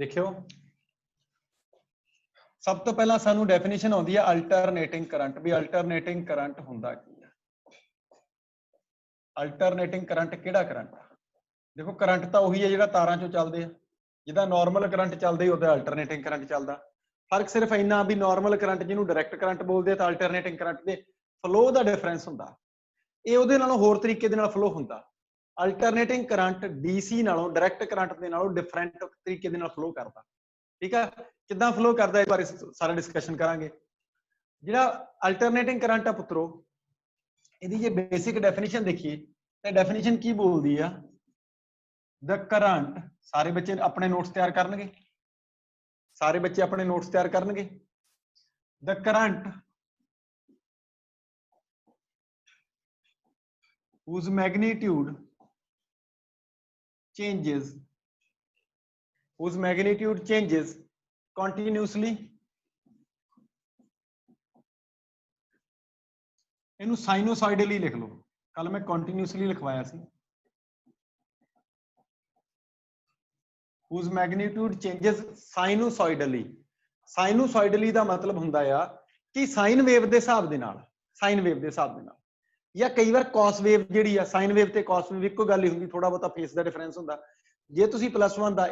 देखियो सब तो पहला सानू डेफिनेशन आउंदी है अल्टरनेटिंग करंट भी अल्टरनेटिंग करंट हुंदा की है। अल्टरनेटिंग करंट किहड़ा करंट आ? देखो करंट तो उही है जिहड़ा तारां चों चलदे आ, जिहदा नॉर्मल करंट चलदा ही उहदा अल्टरनेटिंग करंट चलदा। फर्क सिर्फ इन्ना भी नॉर्मल करंट जिहनूं डायरैक्ट करंट बोलदे आ तां अल्टरनेटिंग करंट दे फ्लो दा डिफरेंस हुंदा, ਇਹ ਉਹਦੇ ਨਾਲੋਂ ਹੋਰ ਤਰੀਕੇ ਦੇ ਨਾਲ ਫਲੋ ਹੁੰਦਾ। ਅਲਟਰਨੇਟਿੰਗ ਕਰੰਟ ਡੀਸੀ ਨਾਲੋਂ ਡਾਇਰੈਕਟ ਕਰੰਟ ਦੇ ਨਾਲੋਂ ਡਿਫਰੈਂਟ ਤਰੀਕੇ ਦੇ ਨਾਲ ਫਲੋ ਕਰਦਾ। ਠੀਕ ਆ, ਕਿੱਦਾਂ ਫਲੋ ਕਰਦਾ ਇਸ ਬਾਰੇ ਸਾਰਾ ਡਿਸਕਸ਼ਨ ਕਰਾਂਗੇ। ਜਿਹੜਾ ਅਲਟਰਨੇਟਿੰਗ ਕਰੰਟ ਆ ਪੁੱਤਰੋ, ਇਹਦੀ ਜੇ ਬੇਸਿਕ ਡੈਫੀਨੇਸ਼ਨ ਦੇਖੀਏ ਤਾਂ ਡੈਫੀਨੇਸ਼ਨ ਕੀ ਬੋਲਦੀ ਆ? ਦ ਕਰੰਟ, ਸਾਰੇ ਬੱਚੇ ਆਪਣੇ ਨੋਟਸ ਤਿਆਰ ਕਰਨਗੇ, ਸਾਰੇ ਬੱਚੇ ਆਪਣੇ ਨੋਟਸ ਤਿਆਰ ਕਰਨਗੇ। ਦ current whose magnitude changes continuously, ਇਹਨੂੰ ਸਾਈਨੋਸਾइडली ਲਿਖ ਲਓ। ਕੱਲ ਮੈਂ ਕੰਟੀਨਿਊਸਲੀ ਲਿਖਵਾਇਆ ਸੀ। whose magnitude changes sinusoidally, sinusoidally ਦਾ ਮਤਲਬ ਹੁੰਦਾ ਆ ਕਿ ਸਾਈਨ ਵੇਵ ਦੇ ਹਿਸਾਬ ਦੇ ਨਾਲ, ਸਾਈਨ ਵੇਵ ਦੇ ਹਿਸਾਬ ਦੇ ਨਾਲ, ਜਾਂ ਕਈ ਵਾਰ ਕੌਸ ਵੇਵ ਜਿਹੜੀ ਆ, ਸਾਈਨ ਵੇਵ ਤੇ ਕੌਸ ਵੇਵ ਇੱਕੋ ਗੱਲ ਹੀ ਹੁੰਦੀ, ਥੋੜਾ ਬਹੁਤਾ ਫੇਸ ਦਾ ਡਿਫਰੈਂਸ ਹੁੰਦਾ। ਜੇ ਤੁਸੀਂ +1 ਦਾ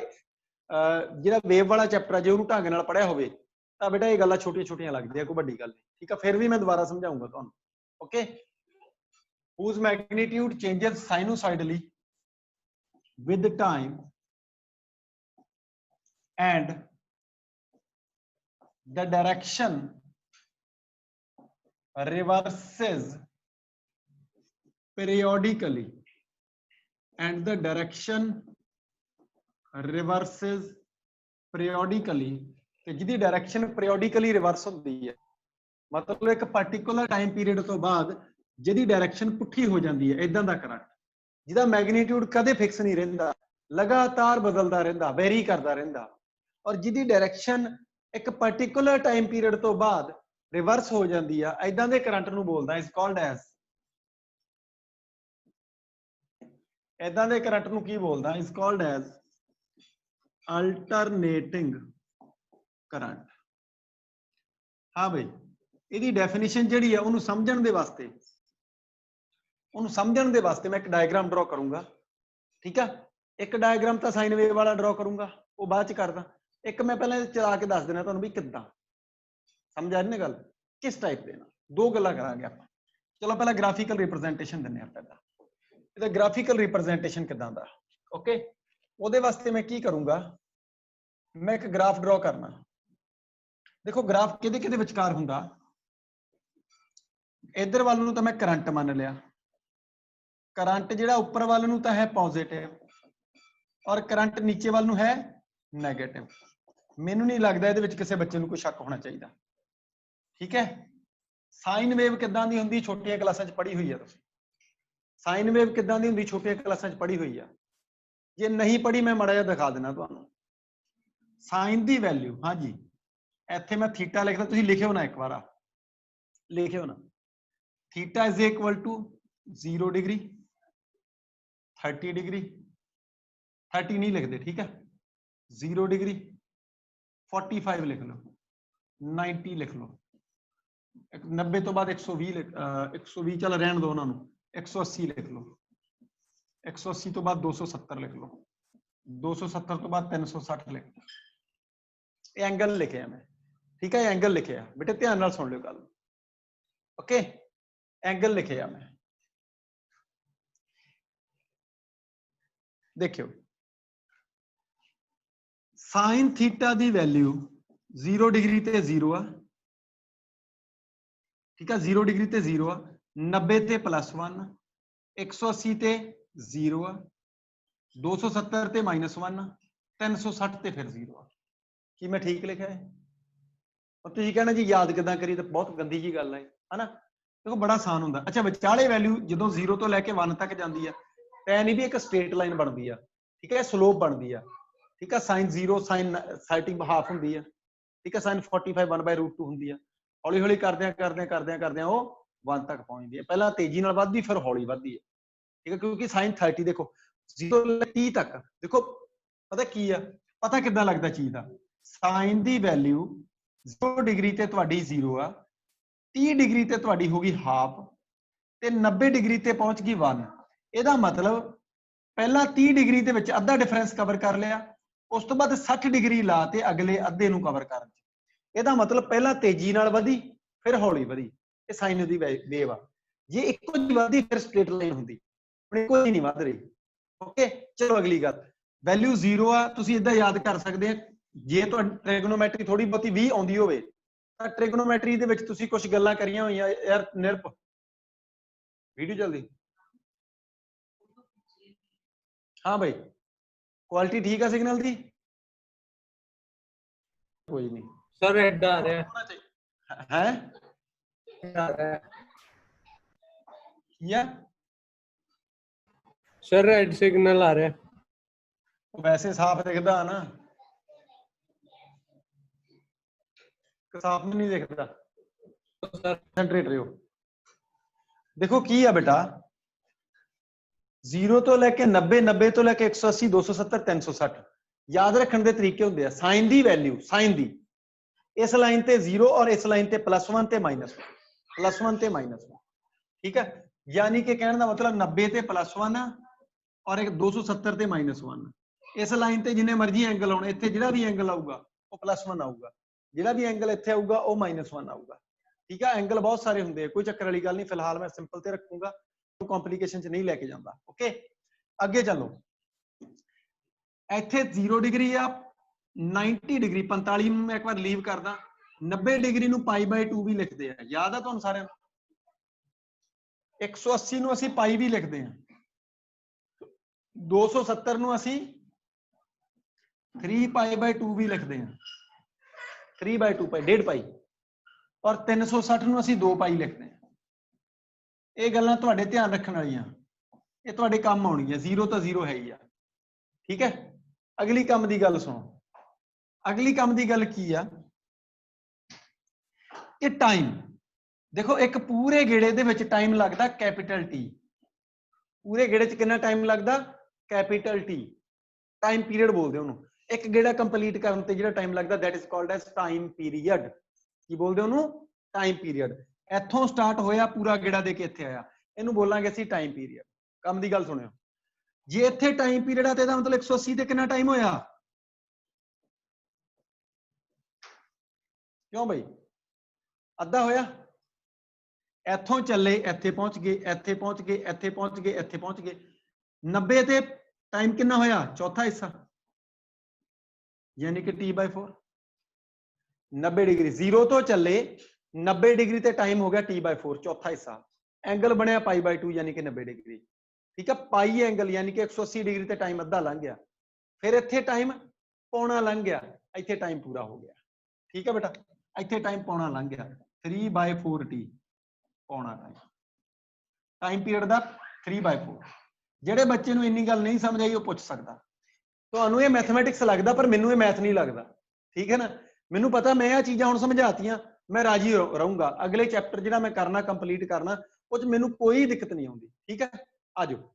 ਜਿਹੜਾ ਵੇਵ ਵਾਲਾ ਚੈਪਟਰ ਆ ਜੇ ਉਹਨੂੰ ਢੰਗ ਨਾਲ ਪੜ੍ਹਿਆ ਹੋਵੇ ਤਾਂ ਬੇਟਾ ਇਹ ਗੱਲਾਂ ਛੋਟੀਆਂ ਛੋਟੀਆਂ ਲੱਗਦੀਆਂ, ਕੋਈ ਵੱਡੀ ਗੱਲ ਨਹੀਂ। ਠੀਕ ਆ, ਫਿਰ ਵੀ ਮੈਂ ਦੁਬਾਰਾ ਸਮਝਾਉਂਗਾ ਤੁਹਾਨੂੰ। Okay, whose magnitude changes sinusoidally with time and the direction reverses periodically, and the direction reverses periodically, ਤੇ ਜਿਹਦੀ ਡਾਇਰੈਕਸ਼ਨ ਪੀਰੀਓਡਿਕਲੀ ਰਿਵਰਸ ਹੁੰਦੀ ਹੈ, ਮਤਲਬ ਇੱਕ ਪਾਰਟਿਕੂਲਰ ਟਾਈਮ ਪੀਰੀਅਡ ਤੋਂ ਬਾਅਦ ਜਿਹਦੀ ਡਾਇਰੈਕਸ਼ਨ ਪੁੱਠੀ ਹੋ ਜਾਂਦੀ ਹੈ, ਇਦਾਂ ਦਾ ਕਰੰਟ ਜਿਹਦਾ ਮੈਗਨੀਟਿਊਡ ਕਦੇ ਫਿਕਸ ਨਹੀਂ ਰਹਿੰਦਾ, ਲਗਾਤਾਰ ਬਦਲਦਾ ਰਹਿੰਦਾ, ਵੈਰੀ ਕਰਦਾ ਰਹਿੰਦਾ, ਔਰ ਜਿਹਦੀ ਡਾਇਰੈਕਸ਼ਨ ਇੱਕ ਪਾਰਟਿਕੂਲਰ ਟਾਈਮ ਪੀਰੀਅਡ ਤੋਂ ਬਾਅਦ ਰਿਵਰਸ ਹੋ ਜਾਂਦੀ ਆ, ਇਦਾਂ ਦੇ ਕਰੰਟ ਨੂੰ ਬੋਲਦਾ ਇਸ ਕਾਲਡ ਐਸ, ਇਦਾਂ ਦੇ ਕਰੰਟ ਨੂੰ ਕੀ ਬੋਲਦਾ? ਇਸ ਕਾਲਡ ਐਸ ਅਲਟਰਨੇਟਿੰਗ ਕਰੰਟ। ਹਾਂ ਬਈ, ਇਹਦੀ ਡੈਫੀਨੇਸ਼ਨ ਜਿਹੜੀ ਆ ਉਹਨੂੰ ਸਮਝਣ ਦੇ ਵਾਸਤੇ, ਮੈਂ ਇੱਕ ਡਾਇਗਰਾਮ ਡਰਾ ਕਰੂੰਗਾ। ਠੀਕ ਆ, ਇੱਕ ਡਾਇਗਰਾਮ ਤਾਂ ਸਾਈਨ ਵੇਵ ਵਾਲਾ ਡਰਾ ਕਰੂੰਗਾ, ਉਹ ਬਾਅਦ ਚ ਕਰਦਾ। ਇੱਕ ਮੈਂ ਪਹਿਲਾਂ ਚਲਾ ਕੇ ਦੱਸ ਦੇਣਾ ਤੁਹਾਨੂੰ ਵੀ ਕਿੱਦਾਂ, ਸਮਝ ਆ ਰਹੀ ਨਾ ਗੱਲ, ਕਿਸ ਟਾਈਪ ਦੇ ਨਾਲ। ਦੋ ਗੱਲਾਂ ਕਰਾਂਗੇ ਆਪਾਂ। ਚਲੋ ਪਹਿਲਾਂ ਗ੍ਰਾਫੀਕਲ ਰਿਪਰੈਜ਼ੈਂਟੇਸ਼ਨ ਦਿੰਦੇ ਆਪਾਂ। ਪਹਿਲਾਂ ਇਹਦਾ ਗ੍ਰਾਫੀਕਲ ਰਿਪਰੈਜ਼ੈਂਟੇਸ਼ਨ ਕਿੱਦਾਂ ਦਾ? ਓਕੇ, ਉਹਦੇ ਵਾਸਤੇ ਮੈਂ ਕੀ ਕਰੂੰਗਾ, ਮੈਂ ਇੱਕ ਗ੍ਰਾਫ ਡਰਾ ਕਰਨਾ। ਦੇਖੋ ਗ੍ਰਾਫ ਕਿਹਦੇ ਕਿਹਦੇ ਵਿਚਕਾਰ ਹੁੰਦਾ? ਇਧਰ ਵੱਲ ਨੂੰ ਤਾਂ ਮੈਂ ਕਰੰਟ ਮੰਨ ਲਿਆ, ਕਰੰਟ ਜਿਹੜਾ ਉੱਪਰ ਵੱਲ ਨੂੰ ਤਾਂ ਹੈ ਪੋਜ਼ਿਟਿਵ ਔਰ ਕਰੰਟ ਨੀਚੇ ਵੱਲ ਨੂੰ ਹੈ ਨੈਗੇਟਿਵ। ਮੈਨੂੰ ਨਹੀਂ ਲੱਗਦਾ ਇਹਦੇ ਵਿੱਚ ਕਿਸੇ ਬੱਚੇ ਨੂੰ ਕੋਈ ਸ਼ੱਕ ਹੋਣਾ ਚਾਹੀਦਾ। ਠੀਕ ਹੈ, ਸਾਈਨ ਵੇਵ ਕਿੱਦਾਂ ਦੀ ਹੁੰਦੀ? ਛੋਟੀਆਂ ਕਲਾਸਾਂ 'ਚ ਪੜ੍ਹੀ ਹੋਈ ਆ ਤੁਸੀਂ। ਸਾਈਨ ਵੇਵ ਕਿੱਦਾਂ ਦੀ ਹੁੰਦੀ? ਛੋਟੀਆਂ ਕਲਾਸਾਂ 'ਚ ਪੜ੍ਹੀ ਹੋਈ ਆ। ਜੇ ਨਹੀਂ ਪੜ੍ਹੀ ਮੈਂ ਮਾੜਾ ਜਿਹਾ ਦਿਖਾ ਦੇਣਾ ਤੁਹਾਨੂੰ। ਸਾਈਨ ਦੀ ਵੈਲਿਊ, ਹਾਂਜੀ ਇੱਥੇ ਮੈਂ ਥੀਟਾ ਲਿਖਦਾ, ਤੁਸੀਂ ਲਿਖਿਓ ਨਾ, ਇੱਕ ਵਾਰ ਲਿਖਿਓ ਨਾ। Theta is equal to 0 degree, 30 degree, 30 ਨਹੀਂ ਲਿਖਦੇ, ਠੀਕ ਹੈ, 0 ਡਿਗਰੀ, 45 ਲਿਖ ਲਓ, 90 ਲਿਖ ਲਓ, 90 ਤੋਂ ਬਾਅਦ 120 120 ਚੱਲ ਰਹਿਣ ਦਿਓ ਉਹਨਾਂ ਨੂੰ, 180 ਲਿਖ ਲਓ, 180 ਤੋਂ ਬਾਅਦ 270 ਲਿਖ ਲਓ, 270 ਤੋਂ ਬਾਅਦ 360 ਲਿਖ ਲਓ। ਇਹ ਐਂਗਲ ਲਿਖਿਆ ਮੈਂ, ਠੀਕ ਹੈ, ਐਂਗਲ ਲਿਖਿਆ ਬੇਟੇ, ਧਿਆਨ ਨਾਲ ਸੁਣ ਲਿਓ ਗੱਲ। ਓਕੇ, ਐਂਗਲ ਲਿਖਿਆ ਮੈਂ। ਦੇਖਿਓ ਸਾਈਨ ਥੀਟਾ ਦੀ ਵੈਲਿਊ 0 ਡਿਗਰੀ ਤੇ 0 ਆ, ਠੀਕ ਆ, 0 ਡਿਗਰੀ ਤੇ 0 ਆ, 90 ਤੇ +1, 180 ਤੇ 0 ਆ, 270 ਤੇ -1, 360 ਤੇ ਫਿਰ 0 ਆ। ਕੀ ਮੈਂ ਠੀਕ ਲਿਖਿਆ ਹੈ? ਤੁਸੀਂ ਕਹਿਣਾ ਜੀ ਯਾਦ ਕਿੱਦਾਂ ਕਰੀ, ਤਾਂ ਬਹੁਤ ਗੰਦੀ ਜੀ ਗੱਲ ਹੈ ਹਨਾ। ਦੇਖੋ ਬੜਾ ਆਸਾਨ ਹੁੰਦਾ। ਅੱਛਾ, ਵਿਚਾਲੇ ਵੈਲਿਊ ਜਦੋਂ 0 ਤੋਂ ਲੈ ਕੇ 1 ਤੱਕ ਜਾਂਦੀ ਆ ਤਾਂ ਨਹੀਂ ਵੀ ਇੱਕ ਸਟ੍ਰੇਟ ਲਾਈਨ ਬਣਦੀ ਆ, ਠੀਕ ਹੈ, ਸਲੋਪ ਬਣਦੀ ਆ। ਠੀਕ ਹੈ, ਸਾਈਨ 0 ਸਾਈਨ 30 ਹੁੰਦੀ ਆ, ਠੀਕ ਹੈ, ਸਾਈਨ 45 1/√2 ਹੁੰਦੀ ਆ। ਹੌਲੀ ਹੌਲੀ ਕਰਦਿਆਂ ਉਹ 1 ਤੱਕ ਪਹੁੰਚਦੀ ਹੈ। ਪਹਿਲਾਂ ਤੇਜ਼ੀ ਨਾਲ ਵੱਧਦੀ, ਫਿਰ ਹੌਲੀ ਵੱਧਦੀ ਹੈ। ਠੀਕ ਹੈ, ਕਿਉਂਕਿ ਸਾਈਨ 30 ਦੇਖੋ 0 ਤੋਂ 30 ਤੱਕ, ਦੇਖੋ ਪਤਾ ਕੀ ਆ, पता किद्दां लगदा चीज दा साइन दी वैल्यू 0 डिग्री ते तुहाडी 0 आ 30 डिग्री ते तुहाडी होगी हाफ ते 90 डिग्री ते पहुंच गई 1 ਇਹਦਾ मतलब ਪਹਿਲਾਂ 30 डिग्री ਦੇ ਵਿੱਚ ਅੱਧਾ ਡਿਫਰੈਂਸ ਕਵਰ ਕਰ ਲਿਆ ਉਸ ਤੋਂ ਬਾਅਦ 60 डिग्री ਲਾ ਤੇ ਅਗਲੇ ਅੱਧੇ ਨੂੰ ਕਵਰ ਕਰਨ ਚ ਇਹਦਾ मतलब ਪਹਿਲਾਂ ਤੇਜ਼ੀ ਨਾਲ ਵਧੀ ਫਿਰ ਹੌਲੀ ਵਧੀ ਇਹ ਸਾਈਨ ਦੀ ਵੇਵ ਆ ਜੇ ਇੱਕੋ ਜਿਹੀ ਵਧੀ ਫਿਰ ਸਟ੍ਰੇਟ ਲਾਈਨ ਹੁੰਦੀ ਹੁਣ ਇੱਕੋ ਜਿਹੀ ਨਹੀਂ ਵਧ ਰਹੀ ਓਕੇ ਚਲੋ ਅਗਲੀ ਗੱਲ ਵੈਲਿਊ 0 ਆ ਤੁਸੀਂ ਇਦਾਂ ਯਾਦ ਕਰ ਸਕਦੇ ਆ ਜੇ ਤੁਹਾਡੀ ਟ੍ਰਿਗਨੋਮੈਟਰੀ ਥੋੜੀ ਬਹੁਤੀ 20 ਆਉਂਦੀ ਹੋਵੇ ਤਾਂ ਟ੍ਰਿਗਨੋਮੈਟਰੀ ਦੇ ਵਿੱਚ ਤੁਸੀਂ ਕੁਝ ਗੱਲਾਂ ਕਰੀਆਂ ਹੋਈਆਂ ਯਾਰ ਨਿਰਪ ਵੀਡੀਓ ਜਲਦੀ हाँ भाई क्वालिटी ठीक है सिग्नल दी कोई नहीं सर रेड आ रहा है या सर रेड सिग्नल आ रहा है वैसे साफ दिखता ना साफ नहीं दिखता कंसंट्रेट रहो देखो की है बेटा 0 ਤੋਂ ਲੈ ਕੇ 90 90 ਤੋਂ ਲੈ ਕੇ 180 270 360 ਯਾਦ ਰੱਖਣ ਦੇ ਤਰੀਕੇ ਹੁੰਦੇ ਆ ਸਾਈਨ ਦੀ ਵੈਲਿਊ ਸਾਈਨ ਦੀ ਇਸ ਲਾਈਨ ਤੇ 0 ਔਰ ਇਸ ਲਾਈਨ ਤੇ +1 ਤੇ -1 ਤੇ -1 ਠੀਕ ਹੈ ਯਾਨੀ ਕਿ ਕਹਿਣ ਦਾ ਮਤਲਬ 90 ਤੇ +1 ਔਰ ਇੱਕ 270 ਤੇ -1 ਇਸ ਲਾਈਨ ਤੇ ਜਿੰਨੇ ਮਰਜ਼ੀ ਐਂਗਲ ਆਉਣ ਇੱਥੇ ਜਿਹੜਾ ਵੀ ਐਂਗਲ ਆਊਗਾ ਉਹ +1 ਆਊਗਾ ਜਿਹੜਾ ਵੀ ਐਂਗਲ ਇੱਥੇ ਆਊਗਾ ਉਹ -1 ਆਊਗਾ ਠੀਕ ਹੈ ਐਂਗਲ ਬਹੁਤ ਸਾਰੇ ਹੁੰਦੇ ਆ ਕੋਈ ਚੱਕਰ ਵਾਲੀ ਗੱਲ ਨਹੀਂ ਫਿਲਹਾਲ ਮੈਂ ਸਿੰਪਲ ਤੇ ਰੱਖੂੰਗਾ कॉम्प्लिकेशन च नहीं लेके जाता ओके अगे चलो इत्थे 0 डिग्री आ 90 डिग्री 45 मैं एक बार लीव करदा 90 डिग्री नु π/2 भी लिखते हैं याद है तुहानू सारे 180 नु असी पाई भी लिखते हैं 270 नु असी 3π/2 भी लिखते हैं 3/2 पाई 1.5 पाई और 360 नु असी 2 पाई लिखते हैं ਇਹ ਗੱਲਾਂ ਤੁਹਾਡੇ ਧਿਆਨ ਰੱਖਣ ਵਾਲੀਆਂ ਇਹ ਤੁਹਾਡੇ ਕੰਮ ਆਉਣਗੀਆਂ 0 ਤਾਂ 0 ਹੈ ਹੀ ਆ ਠੀਕ ਹੈ ਅਗਲੀ ਕੰਮ ਦੀ ਗੱਲ ਸੁਣੋ ਅਗਲੀ ਕੰਮ ਦੀ ਗੱਲ ਕੀ ਆ ਇਹ ਟਾਈਮ ਦੇਖੋ ਇੱਕ ਪੂਰੇ ਗੇੜੇ ਦੇ ਵਿੱਚ ਟਾਈਮ ਲੱਗਦਾ ਕੈਪੀਟਲ ਟੀ ਪੂਰੇ ਗੇੜੇ 'ਚ ਕਿੰਨਾ ਟਾਈਮ ਲੱਗਦਾ ਕੈਪੀਟਲ ਟੀ ਟਾਈਮ ਪੀਰੀਅਡ ਬੋਲਦੇ ਉਹਨੂੰ ਇੱਕ ਗੇੜਾ ਕੰਪਲੀਟ ਕਰਨ ਤੇ ਜਿਹੜਾ ਟਾਈਮ ਲੱਗਦਾ that is called as time period ਕੀ ਬੋਲਦੇ ਉਹਨੂੰ ਟਾਈਮ ਪੀਰੀਅਡ ਇੱਥੋਂ ਸਟਾਰਟ ਹੋਇਆ ਪੂਰਾ ਗੇੜਾ ਦੇ ਕੇ ਇੱਥੇ ਆਇਆ ਇਹਨੂੰ ਬੋਲਾਂਗੇ ਅਸੀਂ ਟਾਈਮ ਪੀਰੀਅਡ ਕੰਮ ਦੀ ਗੱਲ ਸੁਣਿਓ ਜੇ ਇੱਥੇ ਟਾਈਮ ਪੀਰੀਅਡ ਆ ਤੇ ਇਹਦਾ ਮਤਲਬ 180 ਤੇ ਕਿੰਨਾ ਟਾਈਮ ਹੋਇਆ ਕਿਉਂ ਬਈ ਅੱਧਾ ਹੋਇਆ ਇੱਥੋਂ ਚੱਲੇ ਇੱਥੇ ਪਹੁੰਚ ਗਏ ਇੱਥੇ ਪਹੁੰਚ ਗਏ ਇੱਥੇ ਪਹੁੰਚ ਗਏ ਇੱਥੇ ਪਹੁੰਚ ਗਏ 90 ਤੇ ਟਾਈਮ ਕਿੰਨਾ ਹੋਇਆ ਚੌਥਾ ਹਿੱਸਾ ਯਾਨੀ ਕਿ t/4 90 डिग्री 0 ਤੋਂ ਚੱਲੇ 90 डिग्री ਤੇ ਟਾਈਮ ਹੋ ਗਿਆ t/4 ਚੌਥਾ ਹਿੱਸਾ ਐਂਗਲ ਬਣਿਆ π/2 ਯਾਨੀ ਕਿ 90 डिग्री ਠੀਕ ਹੈ ਪਾਈ ਐਂਗਲ ਯਾਨੀ ਕਿ 180 डिग्री ਤੇ ਟਾਈਮ ਅੱਧਾ ਲੰਘ ਗਿਆ ਫਿਰ ਇੱਥੇ ਟਾਈਮ ਪੌਣਾ ਲੰਘ ਗਿਆ ਇੱਥੇ ਟਾਈਮ ਪੂਰਾ ਹੋ ਗਿਆ ਠੀਕ ਹੈ ਬੇਟਾ ਇੱਥੇ ਟਾਈਮ ਪੌਣਾ ਲੰਘ ਗਿਆ 3/4t ਪੌਣਾ ਟਾਈਮ ਪੀਰੀਅਡ ਦਾ 3/4 ਜਿਹੜੇ ਬੱਚੇ ਨੂੰ ਇੰਨੀ ਗੱਲ ਨਹੀਂ ਸਮਝ ਆਈ ਉਹ ਪੁੱਛ ਸਕਦਾ ਤੁਹਾਨੂੰ ਇਹ ਮੈਥਮੈਟਿਕਸ ਲੱਗਦਾ ਪਰ ਮੈਨੂੰ ਇਹ ਮੈਥ ਨਹੀਂ ਲੱਗਦਾ ਠੀਕ ਹੈ ਨਾ ਮੈਨੂੰ ਪਤਾ ਮੈਂ ਇਹ ਚੀਜ਼ਾਂ ਹੁਣ ਸਮਝਾਤੀਆਂ मैं राजी रहूंगा अगले चैप्टर जिहड़ा मैं करना कंप्लीट करना उस मैनू कोई दिक्कत नहीं आउंदी ठीक है आ जाओ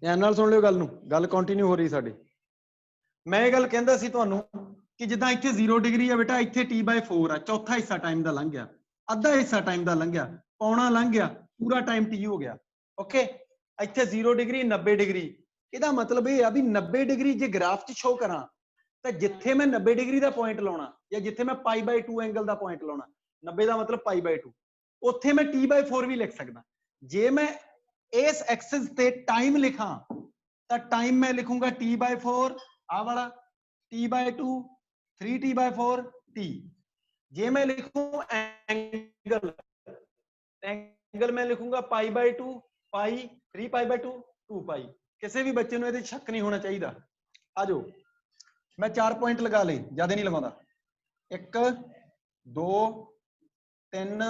ध्यान नाल सुन लियो गल नूं गल कंटिन्यू हो रही साडी मैं ये गल कहंदा सी तुहानूं कि जिद्दां इत्थे 0 डिग्री है बेटा इत्थे t/4 आ चौथा हिस्सा टाइम दा लंघ गया ਅੱਧਾ ਹਿੱਸਾ ਟਾਈਮ ਦਾ ਲੰਘ ਗਿਆ ਪੌਣਾ ਲੰਘ ਗਿਆ ਪੂਰਾ ਟਾਈਮ ਟੀ ਹੋ ਗਿਆ ਓਕੇ ਇੱਥੇ 0 ਡਿਗਰੀ 90 ਡਿਗਰੀ ਇਹਦਾ ਮਤਲਬ ਇਹ ਆ ਵੀ 90 ਡਿਗਰੀ ਜੇ ਗ੍ਰਾਫ 'ਚ ਸ਼ੋ ਕਰਾਂ ਤਾਂ ਜਿੱਥੇ ਮੈਂ 90 ਡਿਗਰੀ ਦਾ ਪੁਆਇੰਟ ਲਾਉਣਾ ਜਾਂ ਜਿੱਥੇ ਮੈਂ π/2 ਐਂਗਲ ਦਾ ਪੁਆਇੰਟ ਲਾਉਣਾ 90 ਦਾ ਮਤਲਬ π/2 ਉੱਥੇ ਮੈਂ t/4 ਵੀ ਲਿਖ ਸਕਦਾ ਜੇ ਮੈਂ ਇਸ ਐਕਸਿਸ ਤੇ ਟਾਈਮ ਲਿਖਾਂ ਤਾਂ ਟਾਈਮ ਮੈਂ ਲਿਖੂੰਗਾ t/4 ਆ ਵਾਲਾ t/2 3t/4 t जे मैं लिखूं एंगल एंगल मैं लिखूंगा π/2 पाई 3π/2 2π किसी भी बच्चे ਨੂੰ ਇਹਦੇ ਸ਼ੱਕ ਨਹੀਂ ਹੋਣਾ ਚਾਹੀਦਾ ਆ ਜਾਓ मैं 4 पॉइंट लगा ले ज्यादा नहीं लगाਉਂਦਾ 1 2 3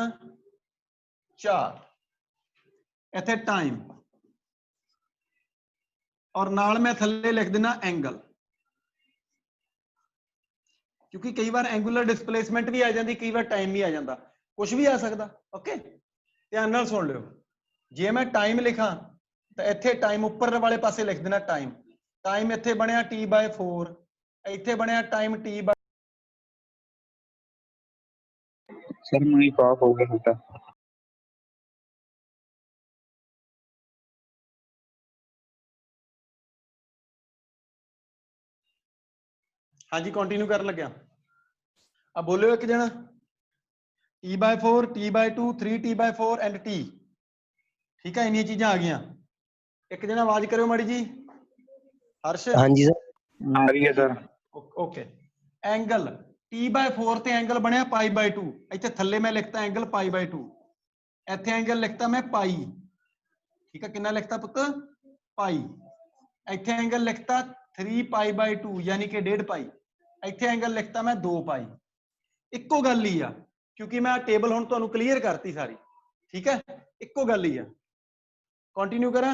4 ਇੱਥੇ टाइम और नाल मैं थल्ले लिख देना एंगल क्योंकि कई बार एंगुलर डिस्प्लेसमेंट भी आ जाती, कई बार टाइम भी आ जाता, कुछ भी आ सकता। ओके, ध्यान नाल सुन लियो। जे मैं टाइम लिखा तो इत्थे टाइम उपर वाले पासे लिख देना टाइम, टाइम इत्थे बनया T/4, इत्थे बनया time T/। Sir mike off हो गया बेटा। हाँ जी, कंटिन्यू कर लग्या। अब बोलो एक जना, T/4, T/2, 3T/4 and T। ठीक है, इन्नी चीज़ां आ गई। एक जना आवाज करो माड़ी जी। हर्ष? हाँ जी सर, आ रही है सर। ओके, एंगल T/4 ते एंगल बनया π/2। इत्थे थल्ले मैं लिखता एंगल π/2, इत्थे एंगल लिखता मैं पाई। ठीक है, कितना लिखता पुत? पाई। इत्थे एंगल लिखता 3π/2 यानी कि 1.5 पाई। इत्थे एंगल लिखता मैं 2 पाई। इक्को गल ही आ, क्योंकि मैं टेबल हुण तुहानूं क्लीयर करती सारी। ठीक है, इक्को गल ही आ। कंटिन्यू करा।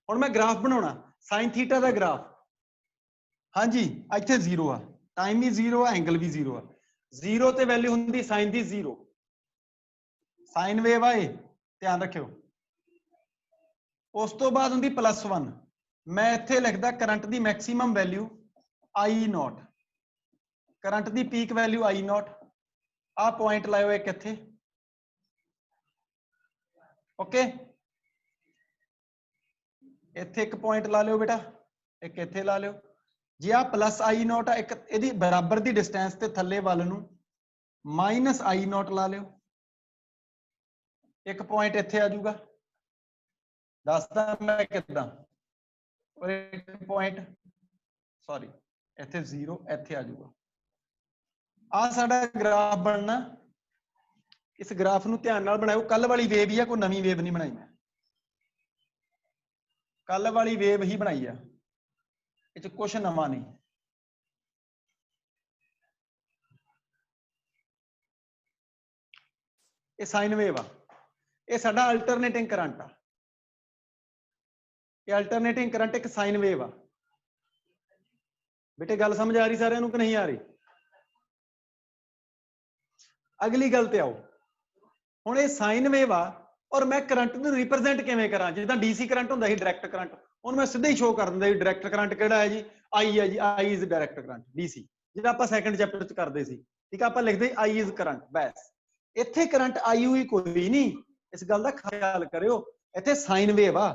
हुण मैं ग्राफ बनाउणा, साइन थीटा दा ग्राफ। हाँ जी, इत्थे 0 आ, टाइम भी 0 आ, एंगल भी 0 आ। 0 ते वैल्यू हुंदी साइन दी 0, साइन वेव आए, ध्यान रखियो। उस तो बाद हुंदी +1, मैं इत्थे लिखदा करंट दी मैक्सिमम वैल्यू I0, करंट दी पीक वैल्यू I0। आ पॉइंट लाओ एक इत्थे। ओके, इत्थे एक पॉइंट ला लियो बेटा, एक इत्थे ला लियो। जे आ +I0 आ, एक इहदी बराबर दी डिस्टेंस ते थल्ले वाल नूं -I0 ला लियो। एक पॉइंट इत्थे आ जाऊगा, दसदा मैं किदां। और एक पॉइंट सॉरी इत्थे 0 इत्थे आ जाऊगा। आ साडा ग्राफ बनना। इस ग्राफ नूं ध्यान नाल बनाओ। कल वाली वेव ही है, कोई नवीं वेव नहीं बनाई मैं, कल वाली वेव ही बनाई है, इस कुछ नवा नहीं। ये साइन वेव आ, ये साडा अल्टरनेटिंग करंट आ। ये अल्टरनेटिंग करंट एक साइन वेव आ। बेटे गल समझ आ रही सारिਆਂ ਨੂੰ कि नहीं आ रही? अगली गल ते आओ। हुण ये साइन वेव आ और मैं करंट ਨੂੰ रिप्रजेंट किवें करा? जिद्दां डीसी करंट ਹੁੰਦਾ ਸੀ डायरैक्ट करंट, ਹੁਣ मैं ਸਿੱਧਾ ਹੀ ਸ਼ੋ ਕਰ ਦਿੰਦਾ ਜੀ डायरैक्ट करंट ਕਿਹੜਾ ਹੈ ਜੀ? I ਹੈ ਜੀ, I is direct current DC, ਜਿਹੜਾ ਆਪਾਂ ਸੈਕੰਡ ਚੈਪਟਰ ਚ ਕਰਦੇ ਸੀ। ਠੀਕ ਆ, ਆਪਾਂ ਲਿਖਦੇ I इज करंट, ਬਸ। ਇੱਥੇ ਕਰੰਟ I ਹੋਈ ਕੋਈ ਨਹੀਂ, ਇਸ ਗੱਲ ਦਾ ਖਿਆਲ ਕਰਿਓ। ਇੱਥੇ ਸਾਈਨ ਵੇਵ ਆ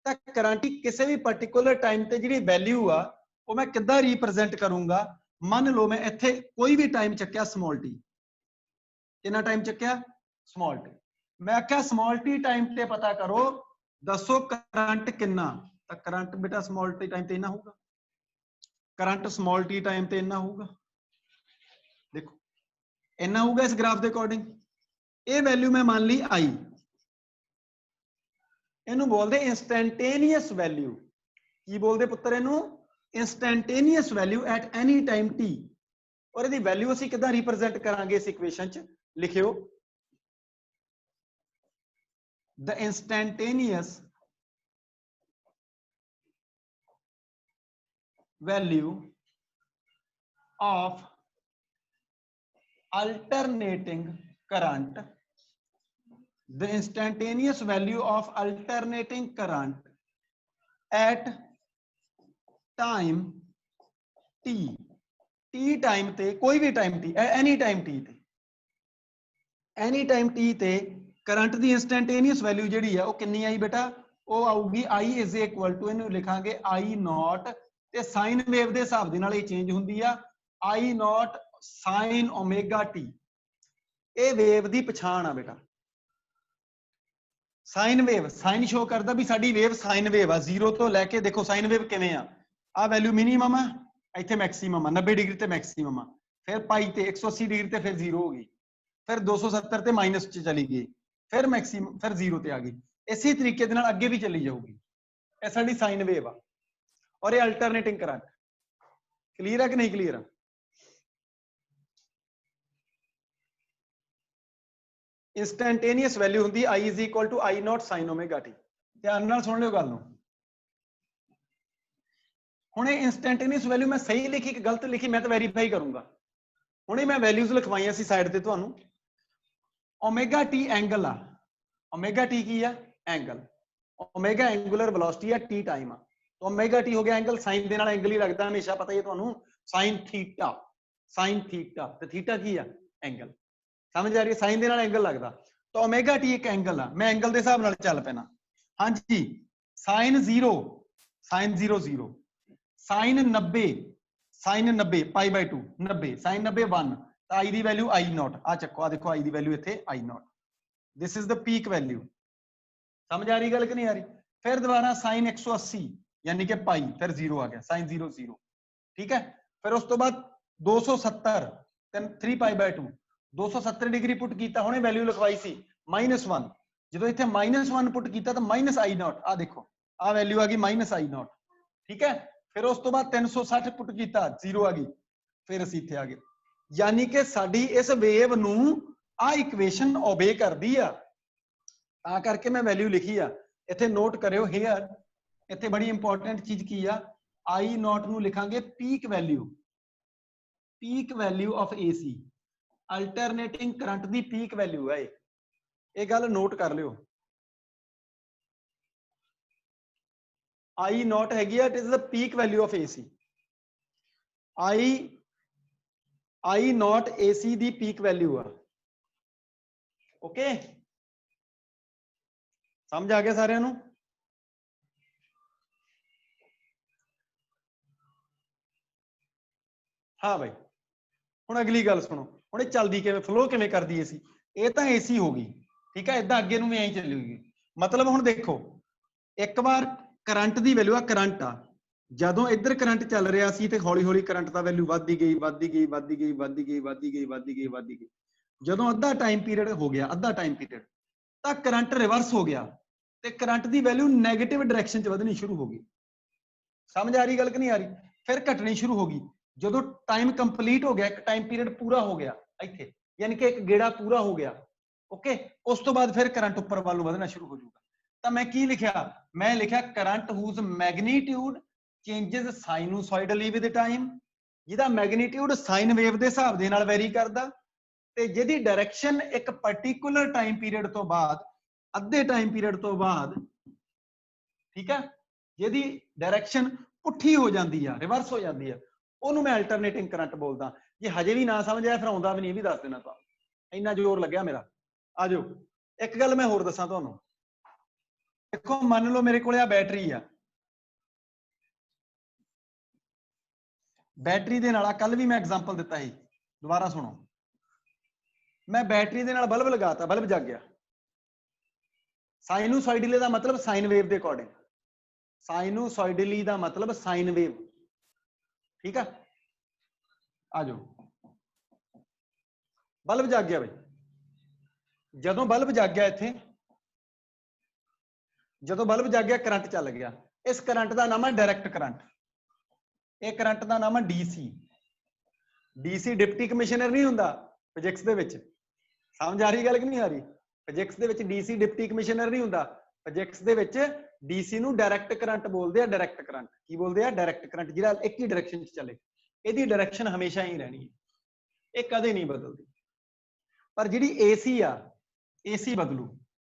ਤਾਂ ਕਰੰਟ ਕਿਸੇ ਵੀ ਪਾਰਟਿਕੂਲਰ ਟਾਈਮ ਤੇ ਜਿਹੜੀ ਵੈਲਿਊ ਆ ਉਹ ਮੈਂ ਕਿੱਦਾਂ ਰਿਪਰੈਜ਼ੈਂਟ ਕਰੂੰਗਾ। ਮੰਨ ਲਓ ਮੈਂ ਇੱਥੇ ਕੋਈ ਵੀ ਟਾਈਮ ਚੱਕਿਆ ਸਮਾਲ ਟੀ, ਕਿੰਨਾ ਟਾਈਮ ਚੱਕਿਆ? Small T. मैं आख्या स्मॉल टी टाइम ते पता करो, दसो करंट किन्ना? तो करंट बेटा स्मॉल टी टाइम ते इन्ना होगा, करंट स्मॉल टी टाइम ते इन्ना होगा। देखो इन्ना होगा इस ग्राफ के अकॉर्डिंग। ये वैल्यू मैं मान ली आई, इनू बोलते इंस्टैंटेनियस वैल्यू। की बोलते पुत्र इनू? Instantaneous value at any time T. और इहदी वैल्यू असीं किदां रिप्रजेंट करांगे? इस इक्वेशन च लिखियो, the instantaneous value of alternating current, the instantaneous value of alternating current at time t, t time ते, कोई भी time t, any time t ते, एनी टाइम t ते करंट दी इंस्टैंटेनियस वैल्यू जिहड़ी है वो कितनी आई बेटा? वो आऊगी I इज इक्वल टू, इहनूं लिखांगे I0 ते साइन वेव दे हिसाब दे नाल चेंज हुंदी आ I0 साइन ओमेगा टी। ये वेव दी पछाण आ बेटा। साइन वेव, साइन शो करदा भी साडी वेव साइन वेव आ। 0 तो लैके देखो साइन वेव किवें आ वैल्यू मिनिमम आ, इत्थे मैक्सिमम आ, 90 डिग्री ते मैक्सिमम आ, फिर पाई ते 180 डिग्री ते फिर 0 हो गई, फिर 270 ते माइनस च चली गई, फिर मैक्सिमम, फिर 0 ते आ गई। इसी तरीके दे नाल अगे भी चली जाऊगी। ये साडी साइन वेव आ और ये अल्टरनेटिंग करंट। क्लियर है कि नहीं क्लियर? इंस्टैंटेनियस वैल्यू हुंदी I is equal to I0 sine omega t. ध्यान नाल सुन लियो गल नूं। ਹੁਣ ਇਹ ਇੰਸਟੈਂਟੇਨੀਅਸ ਵੈਲਿਊ ਮੈਂ ਸਹੀ ਲਿਖੀ ਕਿ ਗਲਤ ਲਿਖੀ ਮੈਂ ਤਾਂ ਵੈਰੀਫਾਈ ਕਰੂੰਗਾ। ਹੁਣੇ ਮੈਂ ਵੈਲਿਊਜ਼ ਲਿਖਵਾਈਆਂ ਸੀ ਸਾਈਡ ਤੇ ਤੁਹਾਨੂੰ। ਓਮੇਗਾ ਟੀ ਐਂਗਲ ਆ, ਓਮੇਗਾ ਟੀ ਕੀ ਆ? ਐਂਗਲ। ਓਮੇਗਾ ਐਂਗੂਲਰ ਵੈਲੋਸਿਟੀ ਆ, ਟੀ ਟਾਈਮ ਆ। ਓਮੇਗਾ ਟੀ ਹੋ ਗਿਆ ਐਂਗਲ, ਸਾਈਨ ਦੇ ਨਾਲ ਐਂਗਲ ਹੀ ਲੱਗਦਾ ਹਮੇਸ਼ਾ, ਪਤਾ ਹੀ ਹੈ ਤੁਹਾਨੂੰ, ਸਾਈਨ ਥੀਟਾ। ਸਾਈਨ ਥੀਟਾ ਤੇ ਥੀਟਾ ਕੀ ਆ? ਐਂਗਲ। ਸਮਝ ਆ ਰਹੀ ਹੈ? ਸਾਈਨ ਦੇ ਨਾਲ ਐਂਗਲ ਲੱਗਦਾ ਤਾਂ ਓਮੇਗਾ ਟੀ ਇੱਕ ਐਂਗਲ ਆ। ਮੈਂ ਐਂਗਲ ਦੇ ਹਿਸਾਬ ਨਾਲ ਚੱਲ ਪੈਣਾ। ਹਾਂਜੀ, ਸਾਈਨ 0, ਸਾਈਨ 0 0, ਸਾਈਨ 90, ਸਾਈਨ 90 ਪਾਈ ਬਾਈ 2, 90 ਸਾਈਨ 90 1 ਤਾਂ i the value i note. ਆ ਚੱਕੋ, ਆ ਦੇਖੋ i ਦੀ ਵੈਲਿਊ ਇੱਥੇ i note. This is the peak value. ਸਮਝ ਆ ਰਹੀ ਗੱਲ ਕਿ ਨਹੀਂ ਆ ਰਹੀ? ਫਿਰ ਦੁਬਾਰਾ ਸਾਈਨ 180 ਯਾਨੀ ਕਿ ਪਾਈ, ਫਿਰ 0 ਆ ਗਿਆ, ਸਾਈਨ 0 0। ਠੀਕ ਹੈ, ਫਿਰ ਉਸ ਤੋਂ ਬਾਅਦ 270 3 ਪਾਈ ਬਾਈ 2, 270 ਡਿਗਰੀ ਪੁੱਟ ਕੀਤਾ, ਹੁਣੇ ਵੈਲਿਊ ਲਿਖਵਾਈ ਸੀ -1। ਜਦੋਂ ਇੱਥੇ -1 ਪੁੱਟ ਕੀਤਾ ਤਾਂ -i ਨੋਟ, ਆ ਦੇਖੋ ਆ ਵੈਲਿਊ ਆ ਗਈ -i ਨੋਟ। ਠੀਕ ਹੈ, ਫਿਰ ਉਸ ਤੋਂ ਬਾਅਦ 360 ਪੁੱਟ ਕੀਤਾ, 0 ਆ ਗਈ, ਫਿਰ ਅਸੀਂ ਇੱਥੇ ਆ ਗਏ। ਯਾਨੀ ਕਿ ਸਾਡੀ ਇਸ ਵੇਵ ਨੂੰ ਆ ਇਕੁਏਸ਼ਨ ਓਬੇ ਕਰਦੀ ਆ, ਤਾਂ ਕਰਕੇ ਮੈਂ ਵੈਲਿਊ ਲਿਖੀ ਆ। ਇੱਥੇ ਨੋਟ ਕਰਿਓ ਹੇਅਰ, ਇੱਥੇ ਬੜੀ ਇੰਪੋਰਟੈਂਟ ਚੀਜ਼ ਕੀ ਆ, i ਨੋਟ ਨੂੰ ਲਿਖਾਂਗੇ peak value, peak value of AC, alternating current the peak value ਹੈ ਇਹ ਗੱਲ ਨੋਟ ਕਰ ਲਿਓ। I ਨੋਟ ਹੈਗੀ ਆ, it is the peak value of AC। I note AC the peak value ਆ। ਓਕੇ, ਸਮਝ ਆ ਗਿਆ ਸਾਰਿਆਂ ਨੂੰ? ਹਾਂ ਬਾਈ, ਹੁਣ ਅਗਲੀ ਗੱਲ ਸੁਣੋ। ਹੁਣ ਇਹ ਚੱਲਦੀ ਕਿਵੇਂ, ਫਲੋ ਕਿਵੇਂ ਕਰਦੀ AC? ਇਹ ਤਾਂ AC ਹੋ ਗਈ, ਠੀਕ ਹੈ, ਏਦਾਂ ਅੱਗੇ ਨੂੰ ਵੀ ਐਂ ਚੱਲੂਗੀ। ਮਤਲਬ ਹੁਣ ਦੇਖੋ, ਇੱਕ ਵਾਰ ਕਰੰਟ ਦੀ ਵੈਲਿਊ ਆ, ਕਰੰਟ ਆ, ਜਦੋਂ ਇੱਧਰ ਕਰੰਟ ਚੱਲ ਰਿਹਾ ਸੀ ਤੇ ਹੌਲੀ ਹੌਲੀ ਕਰੰਟ ਦਾ ਵੈਲਿਊ ਵੱਧਦੀ ਗਈ, ਵੱਧਦੀ ਗਈ, ਵੱਧਦੀ ਗਈ, ਵੱਧਦੀ ਗਈ, ਵੱਧਦੀ ਗਈ, ਵੱਧਦੀ ਗਈ, ਵੱਧਦੀ ਗਈ। ਜਦੋਂ ਅੱਧਾ ਟਾਈਮ ਪੀਰੀਅਡ ਹੋ ਗਿਆ, ਅੱਧਾ ਟਾਈਮ ਪੀਰੀਅਡ, ਤਾਂ ਕਰੰਟ ਰਿਵਰਸ ਹੋ ਗਿਆ ਤੇ ਕਰੰਟ ਦੀ ਵੈਲਿਊ ਨੈਗੇਟਿਵ ਡਾਇਰੈਕਸ਼ਨ 'ਚ ਵਧਣੀ ਸ਼ੁਰੂ ਹੋ ਗਈ। ਸਮਝ ਆ ਰਹੀ ਗੱਲ ਕਿ ਨਹੀਂ ਆ ਰਹੀ? ਫਿਰ ਘਟਣੀ ਸ਼ੁਰੂ ਹੋ ਗਈ ਜਦੋਂ ਟਾਈਮ ਕੰਪਲੀਟ ਹੋ ਗਿਆ, ਇੱਕ ਟਾਈਮ ਪੀਰੀਅਡ ਪੂਰਾ ਹੋ ਗਿਆ ਇੱਥੇ, ਯਾਨੀ ਕਿ ਇੱਕ ਗੇੜਾ ਪੂਰਾ ਹੋ ਗਿਆ। ਓਕੇ, ਉਸ ਤੋਂ ਬਾਅਦ ਫਿਰ ਕਰੰਟ ਉੱਪਰ ਵੱਲ ਨੂੰ ਵਧਣਾ ਸ਼ੁਰੂ ਹੋ ਜਾਊਗਾ। ਤਾਂ ਮੈਂ ਕੀ ਲਿਖਿਆ? ਮੈਂ ਲਿਖਿਆ current whose magnitude changes sinusoidally with time, ਜਿਹਦਾ ਮੈਗਨੀਟਿਊਡ ਸਾਈਨ ਵੇਵ ਦੇ ਹਿਸਾਬ ਦੇ ਨਾਲ ਵੈਰੀ ਕਰਦਾ ਤੇ ਜਿਹਦੀ ਡਾਇਰੈਕਸ਼ਨ ਇੱਕ ਪਾਰਟਿਕੂਲਰ ਟਾਈਮ ਪੀਰੀਅਡ ਤੋਂ ਬਾਅਦ, ਅੱਧੇ ਟਾਈਮ ਪੀਰੀਅਡ ਤੋਂ ਬਾਅਦ, ਠੀਕ ਹੈ, ਜਿਹਦੀ ਡਾਇਰੈਕਸ਼ਨ ਪੁੱਠੀ ਹੋ ਜਾਂਦੀ ਆ, ਰਿਵਰਸ ਹੋ ਜਾਂਦੀ ਆ, ਉਹਨੂੰ ਮੈਂ ਅਲਟਰਨੇਟਿੰਗ ਕਰੰਟ ਬੋਲਦਾ। ਜੇ ਹਜੇ ਵੀ ਨਾ ਸਮਝ ਆਇਆ ਫਿਰ ਆਉਂਦਾ ਵੀ ਨਹੀਂ, ਇਹ ਵੀ ਦੱਸ ਦੇਣਾ ਤੁਹਾਨੂੰ, ਇੰਨਾ ਜ਼ੋਰ ਲੱਗਿਆ ਮੇਰਾ। ਆ ਜਾਓ, ਇੱਕ ਗੱਲ ਮੈਂ ਹੋਰ ਦੱਸਾਂ ਤੁਹਾਨੂੰ। ਦੇਖੋ, ਮੰਨ ਲਓ ਮੇਰੇ ਕੋਲ ਆ ਬੈਟਰੀ ਆ, ਬੈਟਰੀ ਦੇ ਨਾਲ, ਕੱਲ ਵੀ ਮੈਂ ਐਗਜ਼ਾਮਪਲ ਦਿੱਤਾ ਸੀ, ਦੁਬਾਰਾ ਸੁਣੋ। ਮੈਂ ਬੈਟਰੀ ਦੇ ਨਾਲ ਬਲਬ ਲਗਾਤਾ, ਬਲਬ ਜਗ ਗਿਆ। ਸਾਈਨੋਸਾਈਡਲੀ ਦਾ ਮਤਲਬ ਸਾਈਨ ਵੇਵ ਦੇ ਅਕੋਰਡਿੰਗ, ਸਾਈਨੋਸਾਈਡਲੀ ਦਾ ਮਤਲਬ ਸਾਈਨ ਵੇਵ, ਠੀਕ ਆ। ਆ ਜਾਓ, ਬਲਬ ਜਗ ਗਿਆ ਬਈ। ਜਦੋਂ ਬਲਬ ਜਗ ਗਿਆ ਇੱਥੇ, ਜਦੋਂ ਬਲਬ ਜਗ ਗਿਆ ਕਰੰਟ ਚੱਲ ਗਿਆ। ਇਸ ਕਰੰਟ ਦਾ ਨਾਮ ਹੈ ਡਾਇਰੈਕਟ ਕਰੰਟ। ਇਹ ਕਰੰਟ ਦਾ ਨਾਮ ਹੈ DC। DC ਡਿਪਟੀ ਕਮਿਸ਼ਨਰ ਨਹੀਂ ਹੁੰਦਾ ਫਿਜ਼ਿਕਸ ਦੇ ਵਿੱਚ। ਸਮਝ ਆ ਰਹੀ ਗੱਲ ਕਿ ਨਹੀਂ ਆ ਰਹੀ? ਫਿਜ਼ਿਕਸ ਦੇ ਵਿੱਚ DC ਡਿਪਟੀ ਕਮਿਸ਼ਨਰ ਨਹੀਂ ਹੁੰਦਾ। ਫਿਜ਼ਿਕਸ ਦੇ ਵਿੱਚ DC ਨੂੰ ਡਾਇਰੈਕਟ ਕਰੰਟ ਬੋਲਦੇ ਆ। ਡਾਇਰੈਕਟ ਕਰੰਟ ਕੀ ਬੋਲਦੇ ਆ? ਡਾਇਰੈਕਟ ਕਰੰਟ, ਜਿਹੜਾ ਇੱਕ ਹੀ ਡਾਇਰੈਕਸ਼ਨ 'ਚ ਚੱਲੇ। ਇਹਦੀ ਡਾਇਰੈਕਸ਼ਨ ਹਮੇਸ਼ਾ ਹੀ ਰਹਿਣੀ ਹੈ, ਇਹ ਕਦੇ ਨਹੀਂ ਬਦਲਦੀ। ਪਰ ਜਿਹੜੀ AC ਆ, AC ਬਦਲੂ।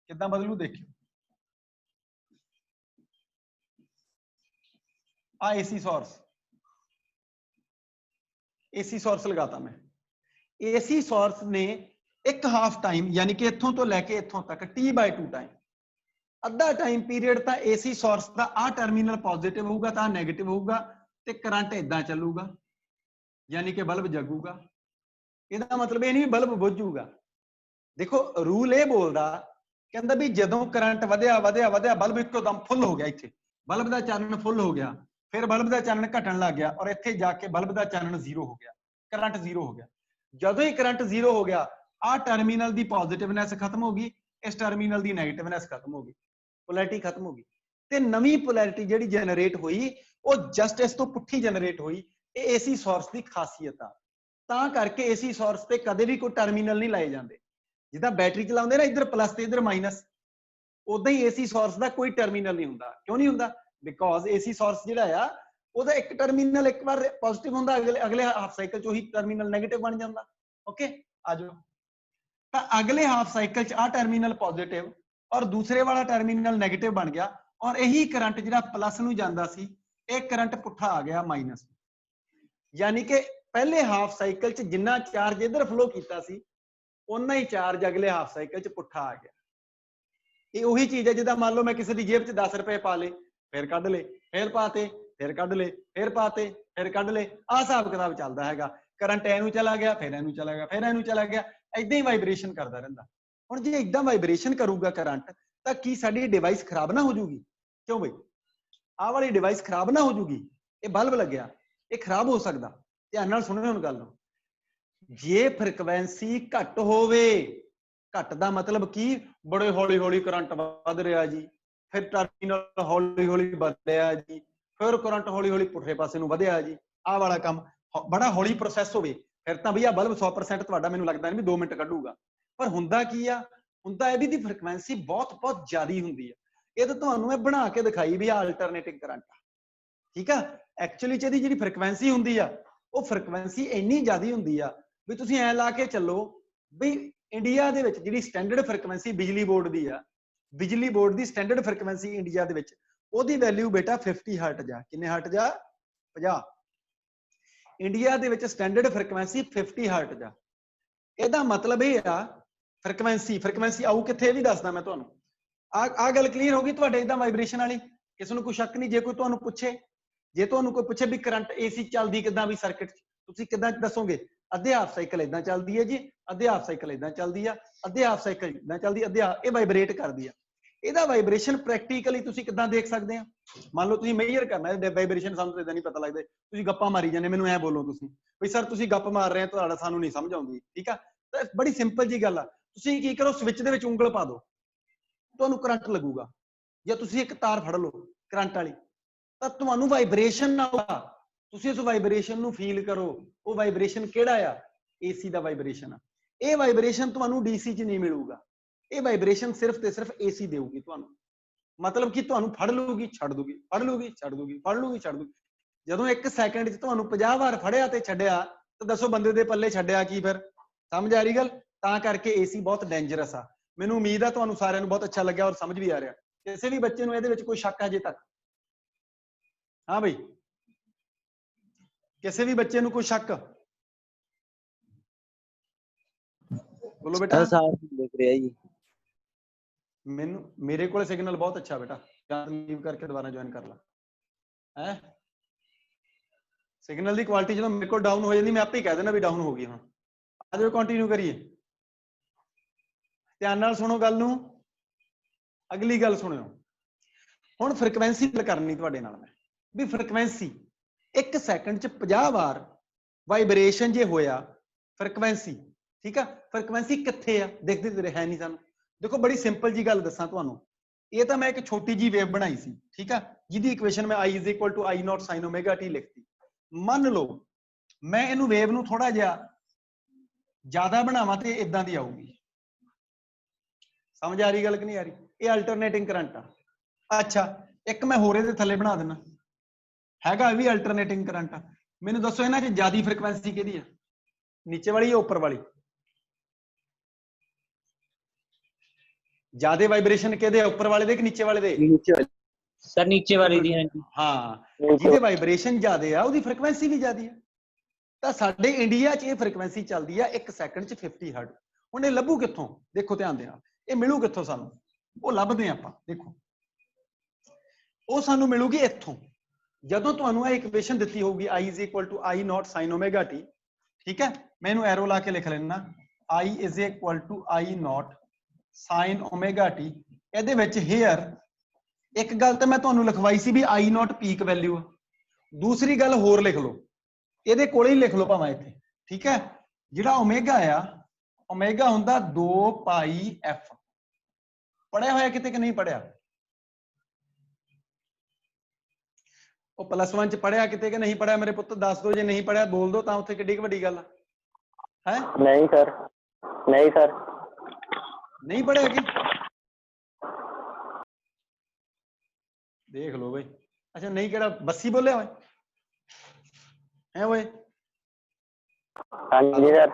ਕਿੱਦਾਂ ਬਦਲੂ ਦੇਖਿਓ। ਆ AC ਸੋਰਸ, AC ਸੋਰਸ ਲਗਾਤਾ ਮੈਂ। AC ਸੋਰਸ ਨੇ ਇੱਕ ਹਾਫ ਟਾਈਮ, ਯਾਨੀ ਕਿ ਇੱਥੋਂ ਤੋਂ ਲੈ ਕੇ ਇੱਥੋਂ ਤੱਕ T/2 ਟਾਈਮ, ਅੱਧਾ ਟਾਈਮ ਪੀਰੀਅਡ ਤਾਂ AC ਸੋਰਸ ਦਾ ਆ ਟਰਮੀਨਲ ਪੋਜ਼ਿਟਿਵ ਹੋਊਗਾ ਤਾਂ ਨੈਗੇਟਿਵ ਹੋਊਗਾ ਤੇ ਕਰੰਟ ਇਦਾਂ ਚੱਲੂਗਾ, ਯਾਨੀ ਕਿ ਬਲਬ ਜਗੂਗਾ। ਇਹਦਾ ਮਤਲਬ ਇਹ ਨਹੀਂ ਬਲਬ ਬੁੱਝੂਗਾ। ਦੇਖੋ, ਰੂਲ ਇਹ ਬੋਲਦਾ, ਕਹਿੰਦਾ ਵੀ ਜਦੋਂ ਕਰੰਟ ਵਧਿਆ ਵਧਿਆ ਵਧਿਆ, ਬਲਬ ਇੱਕੋ ਦਮ ਫੁੱਲ ਹੋ ਗਿਆ, ਇੱਥੇ ਬਲਬ ਦਾ ਚਾਨਣ ਫੁੱਲ ਹੋ ਗਿਆ, ਫਿਰ ਬਲਬ ਦਾ ਚਾਨਣ ਘਟਣ ਲੱਗ ਗਿਆ ਔਰ ਇੱਥੇ ਜਾ ਕੇ ਬਲਬ ਦਾ ਚਾਨਣ 0 ਹੋ ਗਿਆ, ਕਰੰਟ 0 ਹੋ ਗਿਆ। ਜਦੋਂ ਹੀ ਕਰੰਟ 0 ਹੋ ਗਿਆ, ਆਹ ਟਰਮੀਨਲ ਦੀ ਪੋਜ਼ਿਟਿਵਨੈਸ ਖਤਮ ਹੋ ਗਈ, ਇਸ ਟਰਮੀਨਲ ਦੀ ਨੈਗੇਟਿਵਨੈਸ ਖਤਮ ਹੋ ਗਈ, ਪੋਲੈਰਿਟੀ ਖਤਮ ਹੋ ਗਈ ਤੇ ਨਵੀਂ ਪੋਲੈਰਿਟੀ ਜਿਹੜੀ ਜਨਰੇਟ ਹੋਈ ਉਹ ਜਸਟ ਇਸ ਤੋਂ ਪੁੱਠੀ ਜਨਰੇਟ ਹੋਈ। ਇਹ AC ਸੋਰਸ ਦੀ ਖਾਸੀਅਤ ਆ। ਤਾਂ ਕਰਕੇ AC ਸੋਰਸ ਤੇ ਕਦੇ ਵੀ ਕੋਈ ਟਰਮੀਨਲ ਨਹੀਂ ਲਾਏ ਜਾਂਦੇ। ਜਿੱਦਾਂ ਬੈਟਰੀ ਚਲਾਉਂਦੇ ਨਾ, ਇੱਧਰ ਪਲੱਸ ਤੇ ਇੱਧਰ ਮਾਈਨਸ, ਉਦਾਂ ਹੀ AC ਸੋਰਸ ਦਾ ਕੋਈ ਟਰਮੀਨਲ ਨਹੀਂ ਹੁੰਦਾ। ਕਿਉਂ ਨਹੀਂ ਹੁੰਦਾ? ਬਿਕੋਜ਼ AC ਸੋਰਸ ਜਿਹੜਾ ਆ ਉਹਦਾ ਇੱਕ ਟਰਮੀਨਲ ਇੱਕ ਵਾਰ ਪੋਜ਼ਿਟਿਵ ਹੁੰਦਾ, ਅਗਲੇ ਹਾਫ ਸਾਈਕਲ 'ਚ ਉਹੀ ਟਰਮੀਨਲ ਨੈਗੇਟਿਵ ਬਣ ਜਾਂਦਾ। ਓਕੇ, ਆ ਜਾਓ। ਤਾਂ ਅਗਲੇ ਹਾਫ ਸਾਈਕਲ 'ਚ ਆਹ ਟਰਮੀਨਲ ਪੋਜ਼ਿਟਿਵ ਔਰ ਦੂਸਰੇ ਵਾਲਾ ਟਰਮੀਨਲ ਨੈਗੇਟਿਵ ਬਣ ਗਿਆ, ਔਰ ਇਹੀ ਕਰੰਟ ਜਿਹੜਾ ਪਲੱਸ ਨੂੰ ਜਾਂਦਾ ਸੀ, ਇਹ ਕਰੰਟ ਪੁੱਠਾ ਆ ਗਿਆ ਮਾਈਨਸ। ਯਾਨੀ ਕਿ ਪਹਿਲੇ ਹਾਫ ਸਾਈਕਲ 'ਚ ਜਿੰਨਾ ਚਾਰਜ ਇੱਧਰ ਫਲੋ ਕੀਤਾ ਸੀ, ਉਨਾ ਹੀ ਚਾਰਜ ਅਗਲੇ ਹਾਫ ਸਾਈਕਲ 'ਚ ਪੁੱਠਾ ਆ ਗਿਆ। ਇਹ ਉਹੀ ਚੀਜ਼ ਹੈ ਜਿੱਦਾਂ ਮੰਨ ਲਓ ਮੈਂ ਕਿਸੇ ਦੀ ਜੇਬ 'ਚ 10 ਰੁਪਏ ਪਾ ਲਏ, ਫਿਰ ਕੱਢ ਲਏ, ਫਿਰ ਪਾਤੇ, ਫਿਰ ਕੱਢ ਲਏ, ਫਿਰ ਪਾਤੇ, ਫਿਰ ਕੱਢ ਲਏ। ਆਹ ਹਿਸਾਬ ਕਿਤਾਬ ਚੱਲਦਾ ਹੈਗਾ। ਕਰੰਟ ਇਹਨੂੰ ਚਲਾ ਗਿਆ, ਫਿਰ ਇਹਨੂੰ ਚਲਾ ਗਿਆ, ਫਿਰ ਇਹਨੂੰ ਚਲਾ ਗਿਆ, ਏਦਾਂ ਹੀ ਵਾਈਬ੍ਰੇਸ਼ਨ ਕਰਦਾ ਰਹਿੰਦਾ। ਹੁਣ ਜੇ ਏਦਾਂ ਵਾਈਬ੍ਰੇਸ਼ਨ ਕਰੂਗਾ ਕਰੰਟ, ਤਾਂ ਕੀ ਸਾਡੀ ਡਿਵਾਈਸ ਖਰਾਬ ਨਾ ਹੋ ਜੂਗੀ? ਕਿਉਂ ਬਈ, ਆਹ ਵਾਲੀ ਡਿਵਾਈਸ ਖਰਾਬ ਨਾ ਹੋ ਜੂਗੀ? ਇਹ ਬਲਬ ਲੱਗਿਆ, ਇਹ ਖਰਾਬ ਹੋ ਸਕਦਾ। ਧਿਆਨ ਨਾਲ ਸੁਣਿਓ ਹੁਣ ਗੱਲ ਨੂੰ। ਜੇ ਫ੍ਰੀਕੁਐਂਸੀ ਘੱਟ ਹੋਵੇ, ਘੱਟ ਦਾ ਮਤਲਬ ਕੀ, ਬੜੇ ਹੌਲੀ ਹੌਲੀ ਕਰੰਟ ਵੱਧ ਰਿਹਾ ਜੀ, ਫਿਰ ਟਰਮੀਨਲ ਹੌਲੀ ਹੌਲੀ ਵਧਿਆ ਜੀ, ਫਿਰ ਕਰੰਟ ਹੌਲੀ ਹੌਲੀ ਪੁੱਠੇ ਪਾਸੇ ਨੂੰ ਵਧਿਆ ਜੀ, ਆਹ ਵਾਲਾ ਕੰਮ ਬੜਾ ਹੌਲੀ ਪ੍ਰੋਸੈਸ ਹੋਵੇ, ਫਿਰ ਤਾਂ ਭਈਆ ਬਲਬ 100% ਤੁਹਾਡਾ ਮੈਨੂੰ ਲੱਗਦਾ ਨਹੀਂ ਵੀ 2 ਮਿੰਟ ਕੱਢੂਗਾ। ਪਰ ਹੁੰਦਾ ਕੀ ਆ, ਹੁੰਦਾ ਇਹ ਵੀ ਦੀ ਫ੍ਰੀਕੁਐਂਸੀ ਬਹੁਤ ਬਹੁਤ ਜ਼ਿਆਦੀ ਹੁੰਦੀ ਆ। ਇਹ ਤਾਂ ਤੁਹਾਨੂੰ ਮੈਂ ਬਣਾ ਕੇ ਦਿਖਾਈ ਵੀ ਆਲਟਰਨੇਟਿੰਗ ਕਰੰਟ ਆ, ਠੀਕ ਆ। ਐਕਚੁਅਲੀ 'ਚ ਇਹਦੀ ਜਿਹੜੀ ਫ੍ਰੀਕੁਐਂਸੀ ਹੁੰਦੀ ਆ, ਉਹ ਫ੍ਰੀਕੁਐਂਸੀ ਇੰਨੀ ਜ਼ਿਆਦੀ ਹੁੰਦੀ ਆ ਵੀ ਤੁਸੀਂ ਐ ਲਾ ਕੇ ਚੱਲੋ ਵੀ ਇੰਡੀਆ ਦੇ ਵਿੱਚ ਜਿਹੜੀ ਸਟੈਂਡਰਡ ਫ੍ਰੀਕੁਐਂਸੀ ਬਿਜਲੀ ਬੋਰਡ ਦੀ ਆ, ਬਿਜਲੀ ਬੋਰਡ ਦੀ ਸਟੈਂਡਰਡ ਫ੍ਰੀਕੁਐਂਸੀ ਇੰਡੀਆ ਦੇ ਵਿੱਚ, ਉਹਦੀ ਵੈਲਿਊ ਬੇਟਾ 50 ਹਰਟਜ਼ ਆ। ਕਿੰਨੇ ਹਰਟਜ਼ ਆ? 50। ਇੰਡੀਆ ਦੇ ਵਿੱਚ ਸਟੈਂਡਰਡ ਫ੍ਰੀਕੁਐਂਸੀ 50 ਹਰਟਜ਼ ਆ। ਇਹਦਾ ਮਤਲਬ ਇਹ ਆ, ਫ੍ਰੀਕੁਐਂਸੀ ਆਊ ਕਿੱਥੇ, ਇਹ ਵੀ ਦੱਸਦਾ ਮੈਂ ਤੁਹਾਨੂੰ। ਆ ਗੱਲ ਕਲੀਅਰ ਹੋ ਗਈ ਤੁਹਾਡੇ ਇਦਾਂ ਵਾਈਬ੍ਰੇਸ਼ਨ ਵਾਲੀ? ਕਿਸੇ ਨੂੰ ਕੋਈ ਸ਼ੱਕ ਨਹੀਂ? ਜੇ ਕੋਈ ਤੁਹਾਨੂੰ ਪੁੱਛੇ, ਜੇ ਤੁਹਾਨੂੰ ਕੋਈ ਪੁੱਛੇ ਵੀ ਕਰੰਟ ਏਸੀ ਚੱਲਦੀ ਕਿੱਦਾਂ ਵੀ ਸਰਕਟ 'ਚ, ਤੁਸੀਂ ਕਿੱਦਾਂ ਦੱਸੋਗੇ? ਅੱਧੇ ਹਾਫ ਸਾਈਕਲ ਇਦਾਂ ਚੱਲਦੀ ਹੈ ਜੀ, ਅੱਧੇ ਹਾਫ ਸਾਈਕਲ ਇਦਾਂ ਚੱਲਦੀ ਆ, ਅੱਧੇ ਹਾਫ ਸਾਈਕਲ ਇਦਾਂ ਚੱਲਦੀ, ਇਹ ਵਾਈਬ੍ਰੇਟ ਕਰਦੀ ਆ। ਇਹਦਾ ਵਾਈਬ੍ਰੇਸ਼ਨ ਪ੍ਰੈਕਟੀਕਲੀ ਤੁਸੀਂ ਕਿੱਦਾਂ ਦੇਖ ਸਕਦੇ ਆ? ਮੰਨ ਲਓ ਤੁਸੀਂ ਮੇਜਰ ਕਰਨਾ ਹੈ ਵਾਈਬ੍ਰੇਸ਼ਨ, ਸਾਨੂੰ ਇਦਾਂ ਨਹੀਂ ਪਤਾ ਲੱਗਦਾ, ਤੁਸੀਂ ਗੱਪਾਂ ਮਾਰੀ ਜਾਂਦੇ, ਮੈਨੂੰ ਐ ਬੋਲੋ ਤੁਸੀਂ ਵੀ ਸਰ ਤੁਸੀਂ ਗੱਪ ਮਾਰ ਰਹੇ ਆ, ਤੁਹਾਡਾ ਸਾਨੂੰ ਨਹੀਂ ਸਮਝ ਆਉਂਦੀ, ਠੀਕ ਆ। ਤਾਂ ਬੜੀ ਸਿੰਪਲ ਜੀ ਗੱਲ ਆ, ਤੁਸੀਂ ਕੀ ਕਰੋ, ਸਵਿਚ ਦੇ ਵਿੱਚ ਉਂਗਲ ਪਾ ਦਿਓ, ਤੁਹਾਨੂੰ ਕਰੰਟ ਲੱਗੂਗਾ। ਜਾਂ ਤੁਸੀਂ ਇੱਕ ਤਾਰ ਫੜ ਲਓ ਕਰੰਟ ਵਾਲੀ, ਤਾਂ ਤੁਹਾਨੂੰ ਵਾਈਬ੍ਰੇਸ਼ਨ ਆਊਗਾ। ਤੁਸੀਂ ਉਸ ਵਾਈਬ੍ਰੇਸ਼ਨ ਨੂੰ ਫੀਲ ਕਰੋ। ਉਹ ਵਾਈਬ੍ਰੇਸ਼ਨ ਕਿਹੜਾ ਆ? ਏਸੀ ਦਾ ਵਾਈਬ੍ਰੇਸ਼ਨ ਆ। ਇਹ ਵਾਈਬ੍ਰੇਸ਼ਨ ਤੁਹਾਨੂੰ ਡੀਸੀ 'ਚ ਨਹੀਂ ਮਿਲੂਗਾ। ਇਹ ਵਾਈਬ੍ਰੇਸ਼ਨ ਸਿਰਫ ਤੇ ਸਿਰਫ ਏਸੀ ਦੇਊਗੀ ਤੁਹਾਨੂੰ। ਮਤਲਬ ਕਿ ਤੁਹਾਨੂੰ ਫੜ ਲੂਗੀ, ਛੱਡ ਦੂਗੀ, ਫੜ ਲੂਗੀ, ਛੱਡ ਦੂਗੀ, ਫੜ ਲੂਗੀ, ਛੱਡ ਦੂਗੀ। ਜਦੋਂ 1 ਸੈਕਿੰਡ 'ਚ ਤੁਹਾਨੂੰ 50 ਵਾਰ ਫੜਿਆ ਤੇ ਛੱਡਿਆ, ਤਾਂ ਦੱਸੋ ਬੰਦੇ ਦੇ ਪੱਲੇ ਛੱਡਿਆ ਕੀ ਫਿਰ? ਸਮਝ ਆ ਰਹੀ ਗੱਲ? ਤਾਂ ਕਰਕੇ ਏਸੀ ਬਹੁਤ ਡੇਂਜਰਸ ਆ। ਮੈਨੂੰ ਉਮੀਦ ਆ ਤੁਹਾਨੂੰ ਸਾਰਿਆਂ ਨੂੰ ਬਹੁਤ ਅੱਛਾ ਲੱਗਿਆ ਔਰ ਸਮਝ ਵੀ ਆ ਰਿਹਾ। ਕਿਸੇ ਵੀ ਬੱਚੇ ਨੂੰ ਇਹਦੇ ਵਿੱਚ ਕੋਈ ਸ਼ੱਕ ਹਜੇ ਤੱਕ? ਹਾਂ ਬਈ, ਕਿਸੇ ਵੀ ਬੱਚੇ ਨੂੰ ਕੋਈ ਸ਼ੱਕ? ਬੋਲੋ ਬੇਟਾ। ਦੇਖ ਰਿਹਾ ਜੀ। ਮੇਰੇ ਕੋਲ ਸਿਗਨਲ ਬਹੁਤ ਅੱਛਾ ਬੇਟਾ, ਲੀਵ ਕਰਕੇ ਦੁਬਾਰਾ ਜੁਆਇਨ ਕਰ ਲਾ। ਹੈ ਸਿਗਨਲ ਦੀ ਕੁਆਲਿਟੀ ਜਦੋਂ ਮੇਰੇ ਕੋਲ ਡਾਊਨ ਹੋ ਜਾਂਦੀ, ਮੈਂ ਆਪੇ ਹੀ ਕਹਿ ਦੇਣਾ ਵੀ ਡਾਊਨ ਹੋ ਗਈ। ਹੁਣ ਆ ਜਾਓ ਕੰਟੀਨਿਊ ਕਰੀਏ। ਧਿਆਨ ਨਾਲ ਸੁਣੋ ਗੱਲ ਨੂੰ, ਅਗਲੀ ਗੱਲ ਸੁਣਿਓ। ਹੁਣ ਫ੍ਰੀਕੁਐਂਸੀ ਕਰਨੀ ਤੁਹਾਡੇ ਨਾਲ ਮੈਂ, ਵੀ ਫ੍ਰੀਕੁਐਂਸੀ 1 ਸੈਕਿੰਡ 'ਚ 50 ਵਾਰ ਵਾਈਬ੍ਰੇਸ਼ਨ ਜੇ ਹੋਇਆ, ਫ੍ਰੀਕੁਐਂਸੀ, ਠੀਕ ਆ। ਫ੍ਰੀਕੁਐਂਸੀ ਕਿੱਥੇ ਆ? ਦੇਖਦੇ ਤੇ ਹੈ ਨਹੀਂ ਸਾਨੂੰ। ਦੇਖੋ ਬੜੀ ਸਿੰਪਲ ਜੀ ਗੱਲ ਦੱਸਾਂ ਤੁਹਾਨੂੰ। ਇਹ ਤਾਂ ਮੈਂ ਇੱਕ ਛੋਟੀ ਜੀ ਵੇਵ ਬਣਾਈ ਸੀ, ਠੀਕ ਆ, ਜਿਹਦੀ ਇਕੁਏਸ਼ਨ ਮੈਂ I = I0 sin ωt ਲਿਖਤੀ। ਮੰਨ ਲਓ ਮੈਂ ਇਹਨੂੰ ਵੇਵ ਨੂੰ ਥੋੜਾ ਜਿਹਾ ਜ਼ਿਆਦਾ ਬਣਾਵਾਂ ਤੇ ਇਦਾਂ ਦੀ ਆਊਗੀ। ਸਮਝ ਆ ਰਹੀ ਗੱਲ ਕਿ ਨਹੀਂ ਆ ਰਹੀ? ਇਹ ਅਲਟਰਨੇਟਿੰਗ ਕਰੰਟ ਆ। ਅੱਛਾ, ਇੱਕ ਮੈਂ ਹੋਰ ਇਹਦੇ ਥੱਲੇ ਬਣਾ ਦਿੰਦਾ, ਹੈਗਾ ਇਹ ਵੀ ਅਲਟਰਨੇਟਿੰਗ ਕਰੰਟ ਆ। ਮੈਨੂੰ ਦੱਸੋ ਇਹਨਾਂ 'ਚ ਜ਼ਿਆਦੀ ਫ੍ਰੀਕੁਐਂਸੀ ਕਿਹਦੀ ਆ? ਨੀਚੇ ਵਾਲੀ ਜਾਂ ਉੱਪਰ ਵਾਲੀ? ਜ਼ਿਆਦਾ ਵਾਈਬ੍ਰੇਸ਼ਨ ਕਿਹਦੇ ਆ? ਉੱਪਰ ਵਾਲੇ ਦੇ ਕਿ ਨੀਚੇ ਵਾਲੇ ਦੇ? ਸਰ ਨੀਚੇ ਵਾਲੀ ਦੀ। ਹਾਂ, ਜਿਹਦੇ ਵਾਈਬ੍ਰੇਸ਼ਨ ਜ਼ਿਆਦਾ ਆ ਉਹਦੀ ਫ੍ਰੀਕੁਐਂਸੀ ਵੀ ਜ਼ਿਆਦੀ ਆ। ਤਾਂ ਸਾਡੇ ਇੰਡੀਆ 'ਚ ਇਹ ਫ੍ਰੀਕੁਐਂਸੀ ਚੱਲਦੀ ਆ 1 ਸੈਕਿੰਡ 'ਚ 50 ਹਰਟਜ਼। ਹੁਣ ਇਹ ਲੱਭੂ ਕਿੱਥੋਂ? ਦੇਖੋ ਧਿਆਨ ਦੇ ਨਾਲ, ਇਹ ਮਿਲੂ ਕਿੱਥੋਂ ਸਾਨੂੰ? ਉਹ ਲੱਭਦੇ ਆਪਾਂ। ਦੇਖੋ ਉਹ ਸਾਨੂੰ ਮਿਲੂਗੀ ਇੱਥੋਂ। ਜਦੋਂ ਤੁਹਾਨੂੰ ਇਹ ਇਕੁਏਸ਼ਨ ਦਿੱਤੀ ਹੋਊਗੀ I = I0 sin ωt, ਠੀਕ ਹੈ, ਮੈਂ ਇਹਨੂੰ ਐਰੋ ਲਾ ਕੇ ਲਿਖ ਲੈਣਾ, I = I0 sin ωt। ਇਹਦੇ ਵਿੱਚ ਹੇਅਰ ਇੱਕ ਗੱਲ ਤਾਂ ਮੈਂ ਤੁਹਾਨੂੰ ਲਿਖਵਾਈ ਸੀ ਵੀ I0 ਪੀਕ ਵੈਲਿਊ ਆ। ਦੂਸਰੀ ਗੱਲ ਹੋਰ ਲਿਖ ਲਓ, ਇਹਦੇ ਕੋਲੇ ਹੀ ਲਿਖ ਲਓ ਭਾਵੇਂ ਇੱਥੇ, ਠੀਕ ਹੈ। ਜਿਹੜਾ ਓਮੇਗਾ ਆ, ਓਮੇਗਾ ਹੁੰਦਾ 2πf। ਪੜਿਆ ਹੋਇਆ ਕਿਤੇ ਕਿ ਨਹੀਂ ਪੜਿਆ? ਉਹ +1 'ਚ ਪੜਿਆ ਕਿਤੇ ਕਿ ਨਹੀਂ ਪੜਿਆ? ਮੇਰੇ ਪੁੱਤ ਦੱਸ ਦਿਓ, ਜੇ ਨਹੀਂ ਪੜਿਆ ਬੋਲ ਦਿਓ, ਤਾਂ ਉੱਥੇ ਕਿੱਡੀ ਵੱਡੀ ਗੱਲ ਹੈ। ਨਹੀਂ ਸਰ, ਨਹੀਂ ਸਰ, ਨਹੀਂ ਪੜਿਆ ਕੀ? ਦੇਖ ਲਓ ਬਈ। ਅੱਛਾ, ਨਹੀਂ ਕਿਹੜਾ ਬੱਸੀ ਬੋਲਿਆ ਹੋਇਆ? है ओए हाँ जी सर।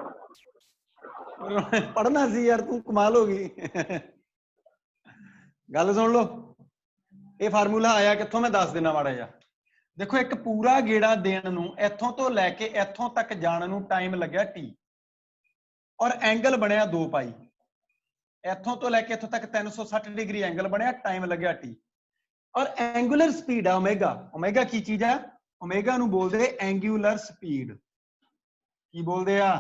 पढ़ना सी यार, तू कमाल हो गई। गल सुन लो, ये फार्मूला आया कित्थों, मैं दस देना माड़ा जा। देखो एक पूरा गेड़ा देण नूं इत्थों तो लैके इत्थों तक जाण नूं टाइम लग्या टी, और एंगल बनया 2 पाई। इत्थों तो लैके इत्थों तक 360 डिग्री एंगल बनया, टाइम लग्या टी। और एंगुलर स्पीड है ओमेगा। ओमेगा की चीज है? ओमेगा नूं बोलदे एंगुलर स्पीड। की बोलदे आ?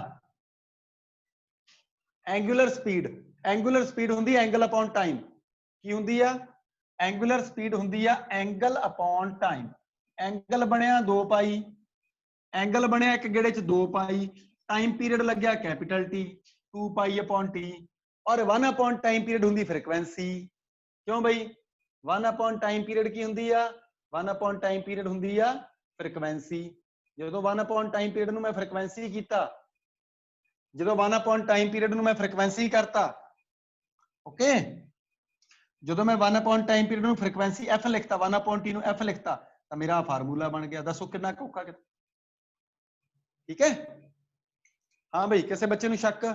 Angular speed. एंगुलर स्पीड हुंदी एंगल अपॉन टाइम। की हुंदी आ? एंगुलर स्पीड हुंदी आ एंगल अपॉन टाइम। एंगल बनया 2 पाई, एंगल बनया एक गेड़े च 2 पाई, टाइम पीरियड लग्या capital T 2 pi upon T, और 1 अपॉन टाइम पीरियड हुंदी फ्रीक्वेंसी। क्यों बई? 1 अपॉन टाइम पीरियड की हुंदी आ? 1 अपॉन टाइम पीरियड हुंदी आ फ्रीक्वेंसी। जो 1 अपॉन टाइम पीरियड नूं मैं फ्रीक्वेंसी कीता, जो 1 अपॉन टाइम पीरियड नूं मैं फ्रीक्वेंसी करता, ओके, जो मैं 1 अपॉन टाइम पीरियड नूं फ्रीक्वेंसी एफ लिखता, 1 अपॉन टी नूं एफ लिखता, तो मेरा फार्मूला बन गया। दसो कितना औखा? ठीक है? हाँ भाई, किसी बच्चे नूं शक?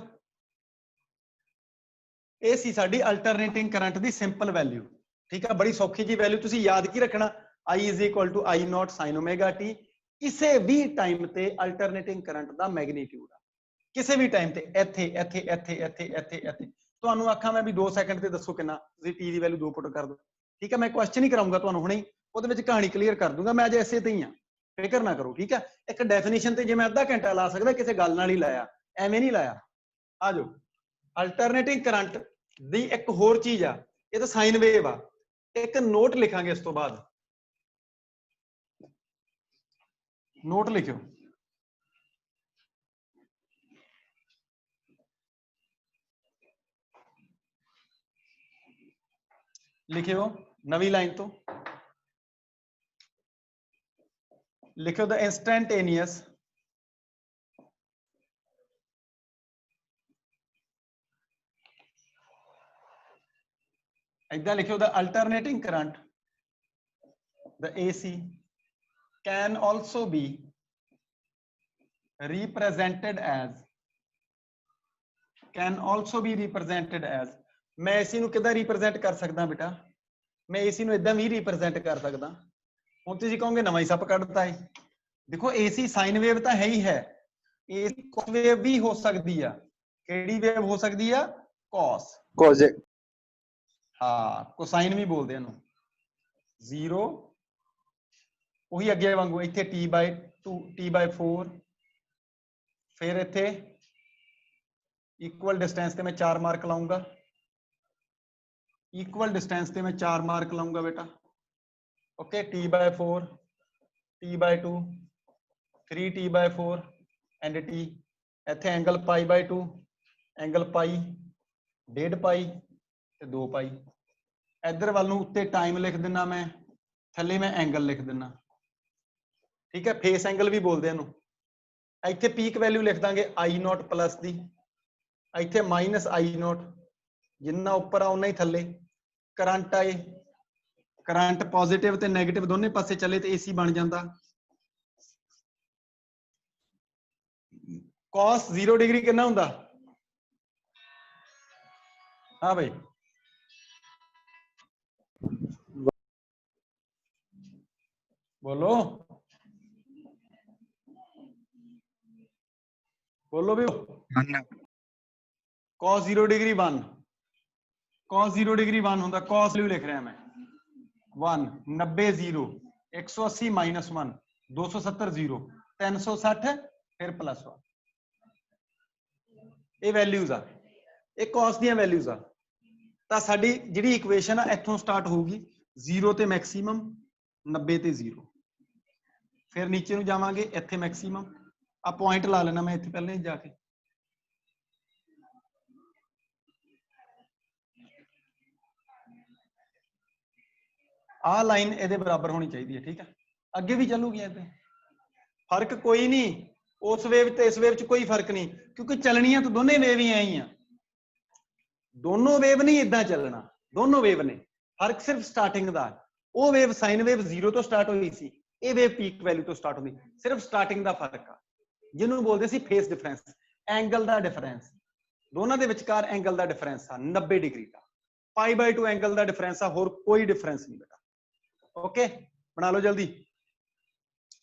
ਇਹ ਸੀ ਸਾਡੀ ਅਲਟਰਨੇਟਿੰਗ ਕਰੰਟ ਦੀ ਸਿੰਪਲ ਵੈਲਿਊ। ਠੀਕ ਹੈ, ਬੜੀ ਸੌਖੀ ਜੀ ਵੈਲਿਊ। ਤੁਸੀਂ ਯਾਦ ਕੀ ਰੱਖਣਾ? I is equal to I naught sin omega t। ਕਿਸੇ ਵੀ ਟਾਈਮ ਤੇ ਅਲਟਰਨੇਟਿੰਗ ਕਰੰਟ ਦਾ ਮੈਗਨੀਟਿਊਡ ਆ, ਕਿਸੇ ਵੀ ਟਾਈਮ ਤੇ। ਇੱਥੇ ਇੱਥੇ ਇੱਥੇ ਇੱਥੇ ਇੱਥੇ ਇੱਥੇ ਤੁਹਾਨੂੰ ਆਖਾਂ ਮੈਂ ਵੀ 2 ਸੈਕਿੰਡ ਤੇ ਦੱਸੋ ਕਿੰਨਾ, ਤੁਸੀਂ ਟੀ ਦੀ ਵੈਲਿਊ 2 ਪੁੱਟ ਕਰ ਦਿਓ। ਠੀਕ ਹੈ, ਮੈਂ ਕੁਐਸਚਨ ਹੀ ਕਰਾਉਂਗਾ ਤੁਹਾਨੂੰ ਹੁਣੇ, ਉਹਦੇ ਵਿੱਚ ਕਹਾਣੀ ਕਲੀਅਰ ਕਰ ਦੂੰਗਾ ਮੈਂ। ਅੱਜ ਐਸੇ ਤੇ ਹੀ ਆ, ਫਿਕਰ ਨਾ ਕਰੋ। ਠੀਕ ਹੈ, ਇੱਕ ਡੈਫੀਨੇਸ਼ਨ ਤੇ ਜੇ ਮੈਂ ਅੱਧਾ ਘੰਟਾ ਲਾ ਸਕਦਾ, ਕਿਸੇ ਗੱਲ ਨਾਲ ਹੀ ਲਾਇਆ, ਐਵੇਂ ਨਹੀਂ ਲਾਇਆ। ਆ ਜਾਓ। ਅਲਟਰਨੇਟਿੰਗ ਕਰੰਟ ਦੀ ਇੱਕ ਹੋਰ ਚੀਜ਼ ਆ, ਇਹ ਤਾਂ ਸਾਈਨ ਵੇਵ ਆ। ਇੱਕ ਨੋਟ ਲਿਖਾਂਗੇ ਇਸ ਤੋਂ ਬਾਅਦ, ਨੋਟ ਲਿਖਿਓ। ਲਿਖਿਓ ਨਵੀਂ ਲਾਈਨ ਤੋਂ, ਲਿਖਿਓ the instantaneous ਏਦਾਂ ਲਿਖਿਓ the alternating current, the AC can also be represented as मैं AC ਨੂੰ ਕਿੱਦਾਂ ਰਿਪਰੈਜ਼ੈਂਟ ਕਰ ਸਕਦਾ ਬੇਟਾ? ਮੈਂ AC ਨੂੰ ਇਦਾਂ ਵੀ ਰਿਪਰੈਜ਼ੈਂਟ ਕਰ ਸਕਦਾ। ਹੁਣ ਤੁਸੀਂ ਕਹੋਗੇ ਨਵਾਂ ਹੀ ਸੱਪ ਕੱਢਤਾ ਹੈ। ਦੇਖੋ AC ਸਾਈਨ ਵੇਵ ਤਾਂ ਹੈ ਹੀ ਹੈ, AC cos ਵੇਵ ਵੀ ਹੋ ਸਕਦੀ ਆ। ਕਿਹੜੀ ਵੇਵ ਹੋ ਸਕਦੀ ਆ? cos। ਹਾਂ, ਕੋਸਾਈਨ ਵੀ ਬੋਲਦੇ ਇਹਨੂੰ। 0 ਉਹੀ ਅੱਗੇ ਵਾਂਗੂ, ਇੱਥੇ t/2 t/4, ਫਿਰ ਇੱਥੇ ਇਕੁਅਲ ਡਿਸਟੈਂਸ ਤੇ ਮੈਂ 4 ਮਾਰਕ ਲਾਉਂਗਾ। ਇਕੁਅਲ ਡਿਸਟੈਂਸ ਤੇ ਮੈਂ 4 ਮਾਰਕ ਲਾਉਂਗਾ ਬੇਟਾ। Okay, t/4 t/2 3t/4 and t। ਇੱਥੇ ਐਂਗਲ π/2, ਐਂਗਲ π, 1.5 ਪਾਈ ਤੇ 2 ਪਾਈ। ਇੱਧਰ ਵੱਲ ਨੂੰ ਉੱਤੇ ਟਾਈਮ ਲਿਖ ਦਿੰਦਾ ਮੈਂ, ਥੱਲੇ ਮੈਂ ਐਂਗਲ ਲਿਖ ਦਿੰਦਾ। ਠੀਕ ਹੈ, ਫੇਸ ਐਂਗਲ ਵੀ ਬੋਲਦੇ ਇਹਨੂੰ। ਇੱਥੇ ਪੀਕ ਵੈਲਿਊ ਲਿਖ ਦਾਂਗੇ I0 ਪਲੱਸ ਦੀ, ਇੱਥੇ -I0, ਜਿੰਨਾ ਉੱਪਰ ਆ ਉਨਾ ਹੀ ਥੱਲੇ। ਕਰੰਟ ਆਏ, ਕਰੰਟ ਪੋਜ਼ਿਟਿਵ ਤੇ ਨੈਗੇਟਿਵ ਦੋਨੇ ਪਾਸੇ ਚੱਲੇ ਤੇ AC ਬਣ ਜਾਂਦਾ। cos 0 ਡਿਗਰੀ ਕਿੰਨਾ ਹੁੰਦਾ? ਹਾਂ ਭਾਈ, ਬੋਲੋ ਬੋਲੋ ਵੀ। cos 0 ਡਿਗਰੀ 1, cos 0 ਡਿਗਰੀ 1 ਹੁੰਦਾ। cos ਲਿਖ ਰਿਹਾ ਮੈਂ 1, 90 0, 180 -1, 270 0, 360 ਫਿਰ +1। ਇਹ ਵੈਲਿਊਜ਼ ਆ, ਇਹ cos ਦੀਆਂ ਵੈਲਿਊਜ਼ ਆ। ਤਾਂ ਸਾਡੀ ਜਿਹੜੀ ਇਕੁਏਸ਼ਨ ਆ ਇੱਥੋਂ ਸਟਾਰਟ ਹੋਊਗੀ, 0 ਤੇ ਮੈਕਸਿਮਮ, 90 ਤੇ 0, ਫਿਰ ਨੀਚੇ ਨੂੰ ਜਾਵਾਂਗੇ, ਇੱਥੇ ਮੈਕਸਿਮਮ। ਆ ਪੁਆਇੰਟ ਲਾ ਲੈਣਾ ਮੈਂ ਇੱਥੇ ਪਹਿਲਾਂ ਹੀ ਜਾ ਕੇ। ਆਹ ਲਾਈਨ ਇਹਦੇ ਬਰਾਬਰ ਹੋਣੀ ਚਾਹੀਦੀ ਹੈ। ਠੀਕ ਹੈ, ਅੱਗੇ ਵੀ ਚੱਲੂਗੀ ਇੱਥੇ, ਫਰਕ ਕੋਈ ਨਹੀਂ। ਉਸ ਵੇਵ ਤੇ ਇਸ ਵੇਵ ਚ ਕੋਈ ਫਰਕ ਨਹੀਂ, ਕਿਉਂਕਿ ਚੱਲਣੀਆਂ ਤਾਂ ਦੋਨੇ ਵੇਵ ਹੀ ਆਈ ਆ। ਦੋਨੋਂ ਵੇਵ ਨਹੀਂ ਇਦਾਂ ਚੱਲਣਾ, ਦੋਨੋਂ ਵੇਵ ਨੇ। ਫਰਕ ਸਿਰਫ ਸਟਾਰਟਿੰਗ ਦਾ। ਉਹ ਵੇਵ ਸਾਈਨ ਵੇਵ 0 ਤੋਂ ਸਟਾਰਟ ਹੋਈ ਸੀ, ਇਹ ਵੇਵ ਪੀਕ ਵੈਲਿਊ ਤੋਂ ਸਟਾਰਟ ਹੁੰਦੀ, ਸਿਰਫ ਸਟਾਰਟਿੰਗ ਦਾ ਫਰਕ ਆ, ਜਿਹਨੂੰ ਬੋਲਦੇ ਸੀ ਫੇਸ ਡਿਫਰੈਂਸ, ਐਂਗਲ ਦਾ ਡਿਫਰੈਂਸ, ਦੋਨਾਂ ਦੇ ਵਿਚਕਾਰ ਐਂਗਲ ਦਾ ਡਿਫਰੈਂਸ ਆ 90 ਡਿਗਰੀ ਦਾ। π/2 ਐਂਗਲ ਦਾ ਡਿਫਰੈਂਸ ਆ, ਹੋਰ ਕੋਈ ਡਿਫਰੈਂਸ ਨਹੀਂ ਬੇਟਾ। ਓਕੇ, ਬਣਾ ਲਓ ਜਲਦੀ।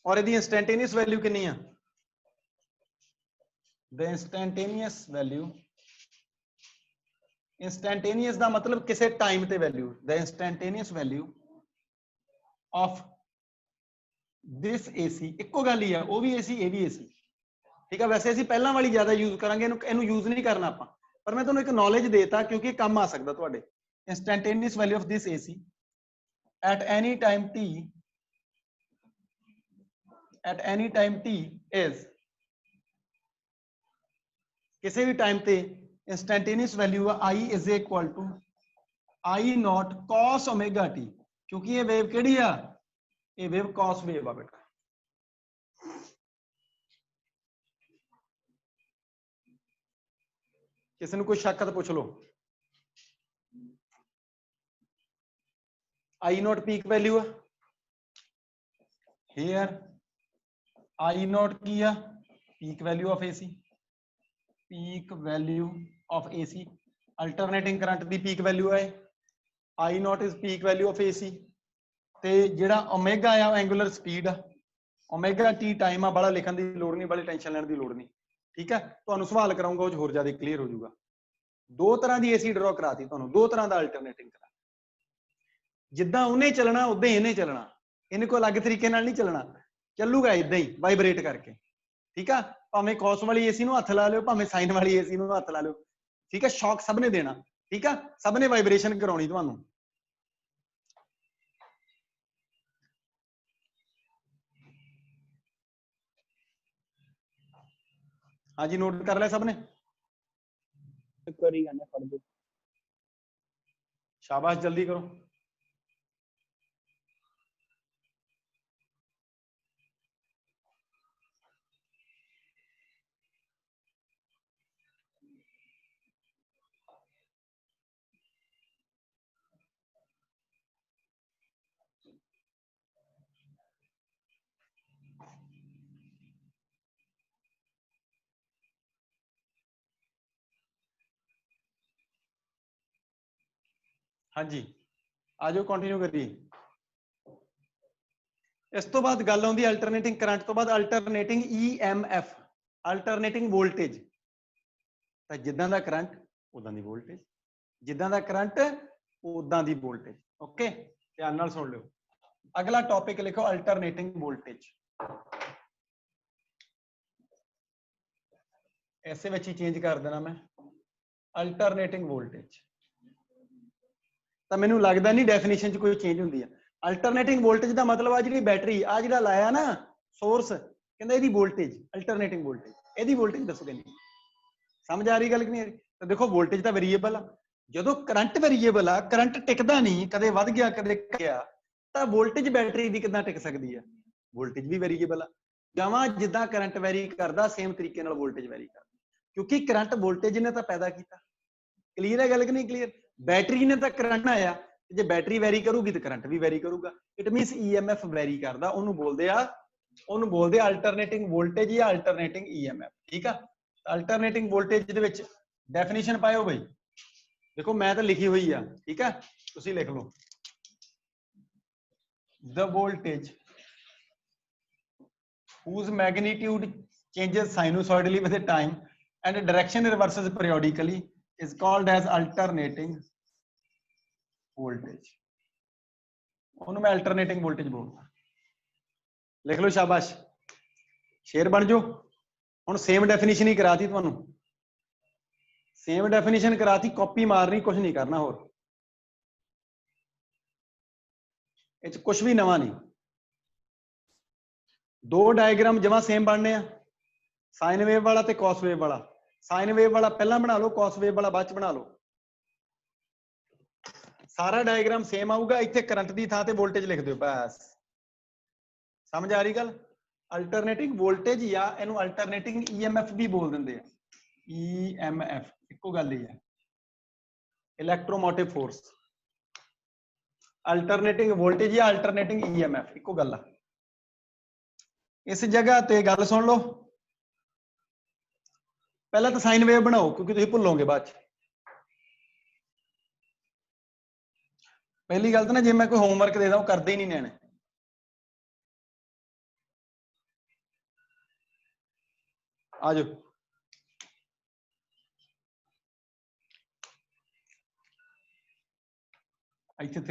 ਔਰ ਇਹਦੀ ਇੰਸਟੈਂਟੇਨੀਅਸ ਵੈਲਿਊ ਕਿੰਨੀ ਆ? ਦ ਇੰਸਟੈਂਟੇਨੀਅਸ ਵੈਲਿਊ, इंस्टैंटेनियस ਦਾ ਮਤਲਬ ਕਿਸੇ ਟਾਈਮ ਤੇ value, the instantaneous value of this AC, ਇੱਕੋ ਗੱਲ ਹੀ ਆ, ਉਹ ਵੀ AC ਇਹ ਵੀ AC, ਠੀਕ ਆ। ਵੈਸੇ ਅਸੀਂ ਪਹਿਲਾਂ ਵਾਲੀ ਜ਼ਿਆਦਾ ਯੂਜ਼ ਕਰਾਂਗੇ, ਇਹਨੂੰ ਯੂਜ਼ ਨਹੀਂ ਕਰਨਾ ਆਪਾਂ, ਪਰ ਮੈਂ ਤੁਹਾਨੂੰ ਇੱਕ ਨੌਲੇਜ ਦੇਤਾ ਕਿਉਂਕਿ ਇਹ ਕੰਮ ਆ ਸਕਦਾ ਤੁਹਾਡੇ। instantaneous value of this AC at any time t, at any time t is, ਕਿਸੇ ਵੀ ਟਾਈਮ ਤੇ instantaneous value I is equal to I naught cos omega t, क्योंकि ये वेव केड़ी आ, ये वेव cos वेव आ बेटा। किसी ने कोई शक तो पूछ लो। I नॉट पीक वैल्यू आ, हियर I नॉट की आ peak value of AC, peak value of AC, alternating current दी पीक वैल्यू है, I नॉट is peak value of AC, ते जेड़ा ओमेगा आ एंगुलर स्पीड आ, ओमेगा t टाइम आ, बड़ा लिखण दी लोड़ नहीं, बड़ी टेंशन लेने दी लोड़ नहीं, ठीक है। तुहानू सवाल कराऊंगा वो होर ज्यादा क्लीयर हो जाऊगा। दो तरह की AC ड्रॉ कराती तुहानू, दो तरह का अल्टरनेटिंग करंट, जिद्दां उन्हें चलना उद्दां ही इन्हें चलना, इन्हें कोई अलग तरीके नाल नहीं चलना, चलूगा इदां ही वाइब्रेट करके, ठीक है। भावें कॉस वाली AC नूं हथ ला लो, भावें साइन वाली AC नूं हथ ला लो, ठीक है। शॉक सब ने देना, ठीक है, सब ने वाइब्रेशन कराउणी तुहानूं। हाँ जी, नोट कर लिया सब ने? शाबाश, जल्दी करो। हाँ जी, आ जाओ, कंटिन्यू करिए। इस तो बाद गल आउंदी अल्टरनेटिंग करंट तो बाद अल्टरनेटिंग EMF, अल्टरनेटिंग वोल्टेज। तो जिद्दां दा करंट उदां दी वोल्टेज, जिद्दां दा करंट उदां दी वोल्टेज। ओके, ध्यान नाल सुन लो। अगला टॉपिक लिखो अल्टरनेटिंग वोल्टेज, ऐसे में ही चेंज कर देना मैं, अल्टरनेटिंग वोल्टेज। तो मैनू लगता नहीं डेफिनेशन च कोई चेंज होंदी है। अल्टरनेटिंग वोल्टेज का मतलब आ जी बैटरी आ जिहड़ा लाया ना सोर्स, कहंदा इहदी वोल्टेज अल्टरनेटिंग वोल्टेज, इहदी वोल्टेज दसो कितनी, समझ आ रही गल कि नहीं आ रही? तो देखो वोल्टेज तो वेरीएबल आ, जो करंट वेरीएबल आ, करंट टिकदा नहीं, कदे वध गया कदे घट गया, तो वोल्टेज बैटरी की किदां टिक सकती है? वोल्टेज भी वेरीएबल आ, जवां जिद्दां करंट वैरी करदा सेम तरीके नाल वोल्टेज वैरी करदा, क्योंकि करंट वोल्टेज ने तो पैदा किया। क्लीयर है गल कि नहीं क्लीयर? बैटरी ने तो करंट आया, जे बैटरी वैरी करूगी तो करंट भी वैरी करूगा। इट मीनस EMF वैरी करदा, ओनू बोलदे अल्टरनेटिंग वोल्टेज या अल्टरनेटिंग EMF, ठीक है। अल्टरनेटिंग वोल्टेज दे विच डेफिनेशन पाओ भाई, देखो मैं तो लिखी हुई है, ठीक है, तुसीं लिख लो। The voltage whose magnitude changes sinusoidally with the time and direction reverses periodically is called as alternating voltage। ਉਹਨੂੰ मैं alternating voltage बोलता। लिख लो, शाबाश, शेर बन जाओ। ਹੁਣ सेम डेफिनेशन ही कराती ਤੁਹਾਨੂੰ, सेम डेफिनेशन कराती, कॉपी मारनी, कुछ नहीं करना होर, इस कुछ भी नवा नहीं। दो डायग्राम जमा सेम बनने, साइन वेव वाला ते कॉस वेव वाला। साइन वेव वाला पहला बना लो, कॉस वेव वाला बाद च बना लो। सारा डायग्राम सेम आऊगा, इत्थे करंट की थां ते वोल्टेज लिख दो बस। समझ आ रही गल? अल्टरनेटिंग वोल्टेज या इनू अल्टरनेटिंग EMF भी बोल देंगे। EMF इक्को गल ही है, इलैक्ट्रोमोटिव फोर्स। अल्टरनेटिंग वोल्टेज या अल्टरनेटिंग EMF इक्को गल है। इस जगह ते गल सुन लो, पहला तो साइन वेव बनाओ क्योंकि तुम भुलोगे बाद च। पहली गल तो ना, जे मैं कोई होमवर्क दे दा करते ही नहीं नियाणे। आ जाओ, इतने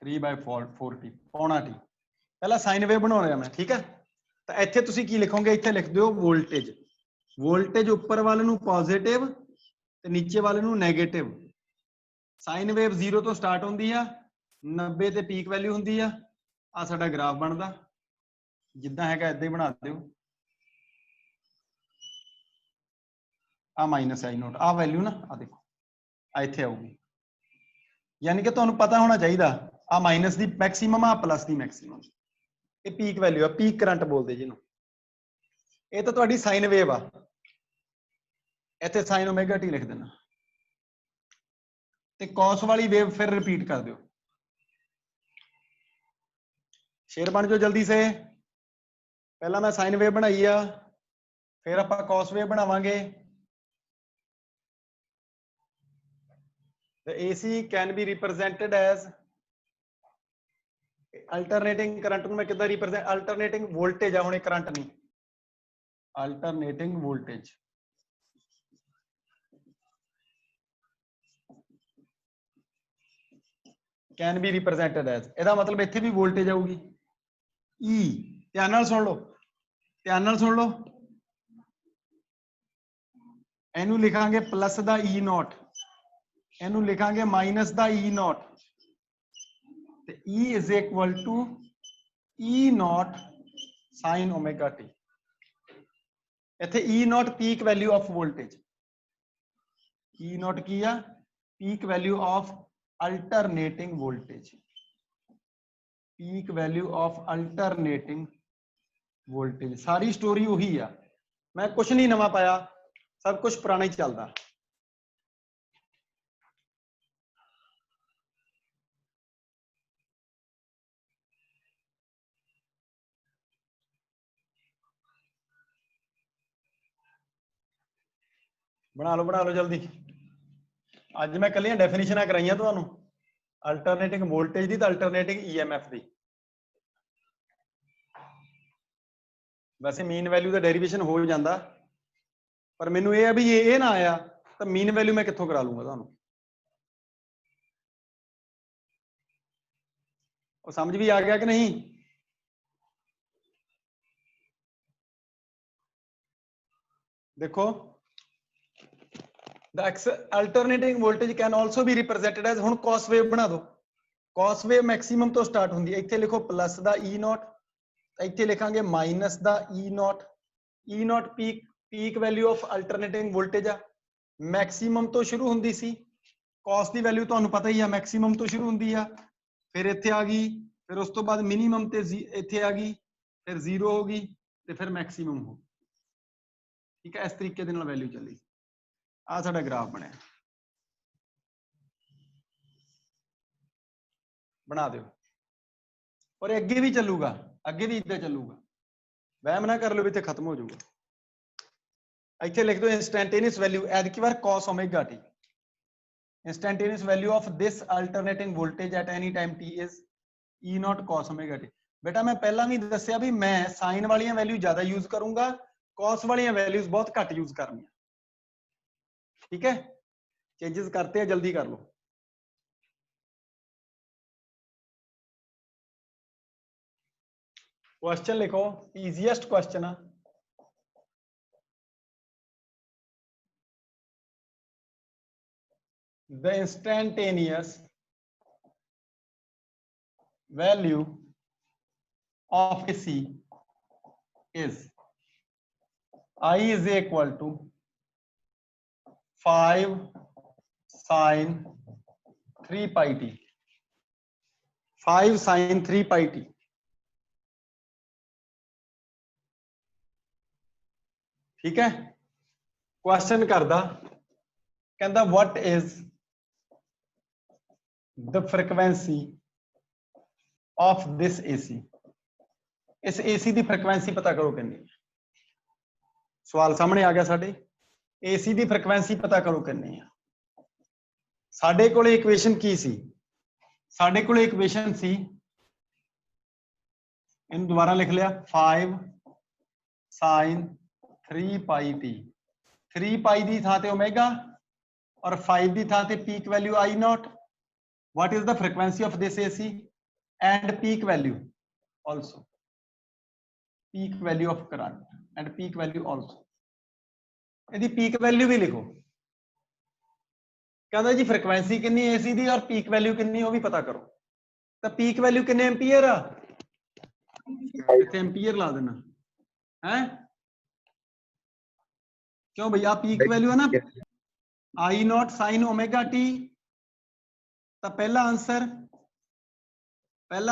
3/4t पौना टी पहला साइन वेव बना रहा मैं, ठीक है। तो इत्थे तुसी की लिखोगे, इत्थे लिख दो वोल्टेज। वोल्टेज उपर वाले नू पॉजिटिव ते नीचे वाले नू नेगेटिव। साइन वेव 0 तो स्टार्ट होंदी आ, 90 ते पीक वैल्यू हुंदी आ। आ साडा ग्राफ बनदा, जिद्दां हैगा इदां ही बना दिओ। आ माइनस आई नोट, आ वैल्यू ना आ देखो आ इत्थे आऊगी, यानी कि तुहानूं पता होना चाहिए आ माइनस दी मैक्सीमम आ प्लस दी मैक्सीमम। ये पीक वैल्यू आ, पीक करंट बोलते जिन्हों। ये तो तुहाडी साइन वेव आ, इत्थे साइन ओमेगा टी लिख देना ते कॉस वाली वेव फिर रिपीट कर दिओ। शेर बन जाओ जल्दी से। पहला मैं साइन वेव बनाई आ, फिर आपां कॉस वेव बनावांगे। The AC can be represented as alternating current ਨੂੰ ਮੈਂ ਕਿੱਦਾਂ represent, alternating voltage ਆ, ਹੁਣ ਇਹ ਕਰੰਟ ਨਹੀਂ, alternating voltage can be represented as, ਇਹਦਾ ਮਤਲਬ ਇੱਥੇ ਵੀ ਵੋਲਟੇਜ ਆਊਗੀ E। ਧਿਆਨ ਨਾਲ ਸੁਣ ਲਓ, ਧਿਆਨ ਨਾਲ ਸੁਣ ਲਓ, ਇਹਨੂੰ ਲਿਖਾਂਗੇ ਪਲੱਸ ਦਾ E ਨੋਟ, ਇਹਨੂੰ ਲਿਖਾਂਗੇ ਮਾਈਨਸ ਦਾ E ਨੋਟ, ਤੇ E is equal to E naught sin omega t। ਇੱਥੇ E naught peak value of voltage, E naught ਕੀ ਆ, peak value of alternating voltage, peak value of alternating voltage। Sorry story ਉਹੀ ਆ, ਮੈਂ ਕੁਛ ਨਹੀਂ ਨਵਾਂ ਪਾਇਆ, ਸਭ ਕੁਝ ਪੁਰਾਣਾ ਹੀ ਚੱਲਦਾ। बना लो जल्दी। अज मैं कलियां डेफिनेशन कराइया तुहानू, अल्टरनेटिंग वोल्टेज दी ते अल्टरनेटिंग EMF दी। वैसे मीन वैल्यू का डेरिवेशन हो जाता, पर मैनू ये भी ये ना आया तो मीन वैल्यू मैं कित्थों करा लूंगा तुहानू। समझ भी आ गया कि नहीं? देखो, the alternating voltage can also be represented as, हुण cos wave बना दो। cos wave मैक्सिमम तो स्टार्ट होंदी है, इत्थे लिखो प्लस दा E नॉट, इत्थे लिखांगे माइनस दा E naught. E naught peak value of alternating voltage आ, मैक्सिमम तो शुरू होंदी सी। cos दी वैल्यू तुहानू पता ही आ, मैक्सिमम तो शुरू होंदी आ, फिर इत्थे आ गई, फिर उस तो बाद मिनिमम ते इत्थे आ गई, फिर 0 हो गई ते फिर मैक्सिमम हो। ठीक है, इस तरीके दे नाल वैल्यू चली। आ साडा ग्राफ बनया, बना दो। और अगे भी चलूगा, अगे भी इदा चलूगा, वहम ना कर लो भी इत्थे खत्म हो जाऊगा। इत्थे लिख दो इंस्टैंटेनियस वैल्यू एज की बार cos omega t, instantaneous value of this alternating voltage at any time t is E not cos omega t। बेटा मैं पहला भी दसिया भी मैं साइन वाली वैल्यू ज्यादा यूज करूंगा, cos वाली वैल्यूज बहुत घट यूज करनी। ठीक है, चेंजेस करते हैं, जल्दी कर लो। क्वेश्चन लिखो, इजीएस्ट क्वेश्चन है। The instantaneous value of AC is I is equal to 5 sin 3 pi t, 5 sin 3 pi t। ठीक है, क्वेश्चन करदा कहंदा what is the frequency of this AC. इस एसी की फ्रिक्वेंसी पता करो कितनी है। सवाल सामने आ गया साडे, एसी की फ्रिक्वेंसी पता करो कितनी है। साडे कोले इक्वेशन की सी, साडे कोले इक्वेशन सी, इन दोबारा लिख लिया 5 sin 3 पाई टी। 3 पाई की थां ते ओमेगा और 5 की थां ते peak value I not. What is the frequency of this AC and peak value also, peak value of current and peak value also. यदि पीक वैल्यू भी लिखो, कहता जी फ्रिक्वेंसी कितनी एसी दी और पीक वैल्यू कितनी वो भी पता करो। तो पीक वैल्यू कितने एम्पीयर आ, इतने एम्पीयर ला देना है। क्यों भैया पीक वैल्यू है ना आई नॉट साइन ओमेगा टी। तो पहला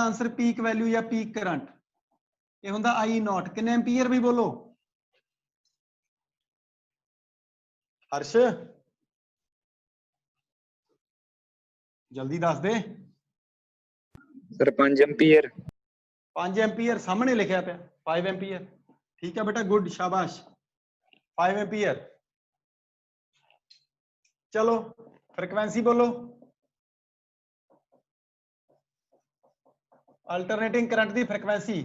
आंसर पीक वैल्यू या पीक करंट ये होंदा आई नॉट। कितने एम्पीयर भी बोलो हर्ष, जल्दी दस दे। Sir 5 ampere. 5 एम्पीयर सामने लिखा पे 5 एम्पीयर। ठीक है बेटा, गुड, शाबाश, 5 एम्पीयर। चलो फ्रिक्वेंसी बोलो। अल्टरनेटिंग करंट की frequency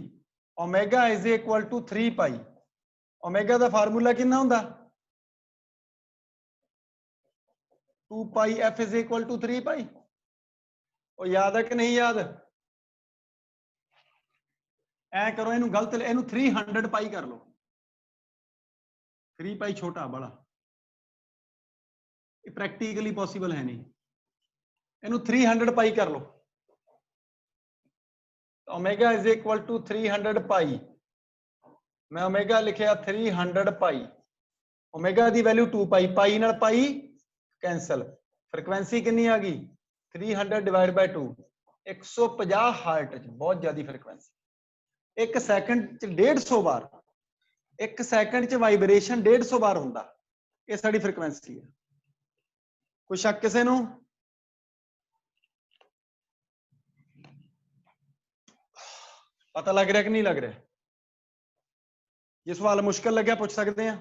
omega is equal to 3 pi. Omega का फार्मूला कितना होंदा 2 pi f is equal to 3 pi. वो याद है कि नहीं याद? ऐ करो इनू गलत, इनू 300 पाई कर लो। 3 पाई छोटा बड़ा, प्रैक्टिकली पॉसिबल है नहीं। इनू 300 पाई कर लो। ओमेगा इज इक्वल टू 300 पाई। मैं ओमेगा लिखिया 300 पाई। ओमेगा की वैल्यू 2 पाई, पाई नाल पाई कैंसल। फ्रिक्वेंसी कितनी आ गई 300 डिवाइड बाय 2, 150 हर्ट्ज। बहुत ज्यादा फ्रिक्वेंसी। एक सैकंड च 150 बार, एक सैकंड च वाइब्रेशन 150 बार होंदा। ये साडी फ्रिक्वेंसी है। कोई शक किसे नूं? पता लग रहा कि नहीं लग रहा? ये सवाल मुश्किल लग्या पूछ सकते हैं।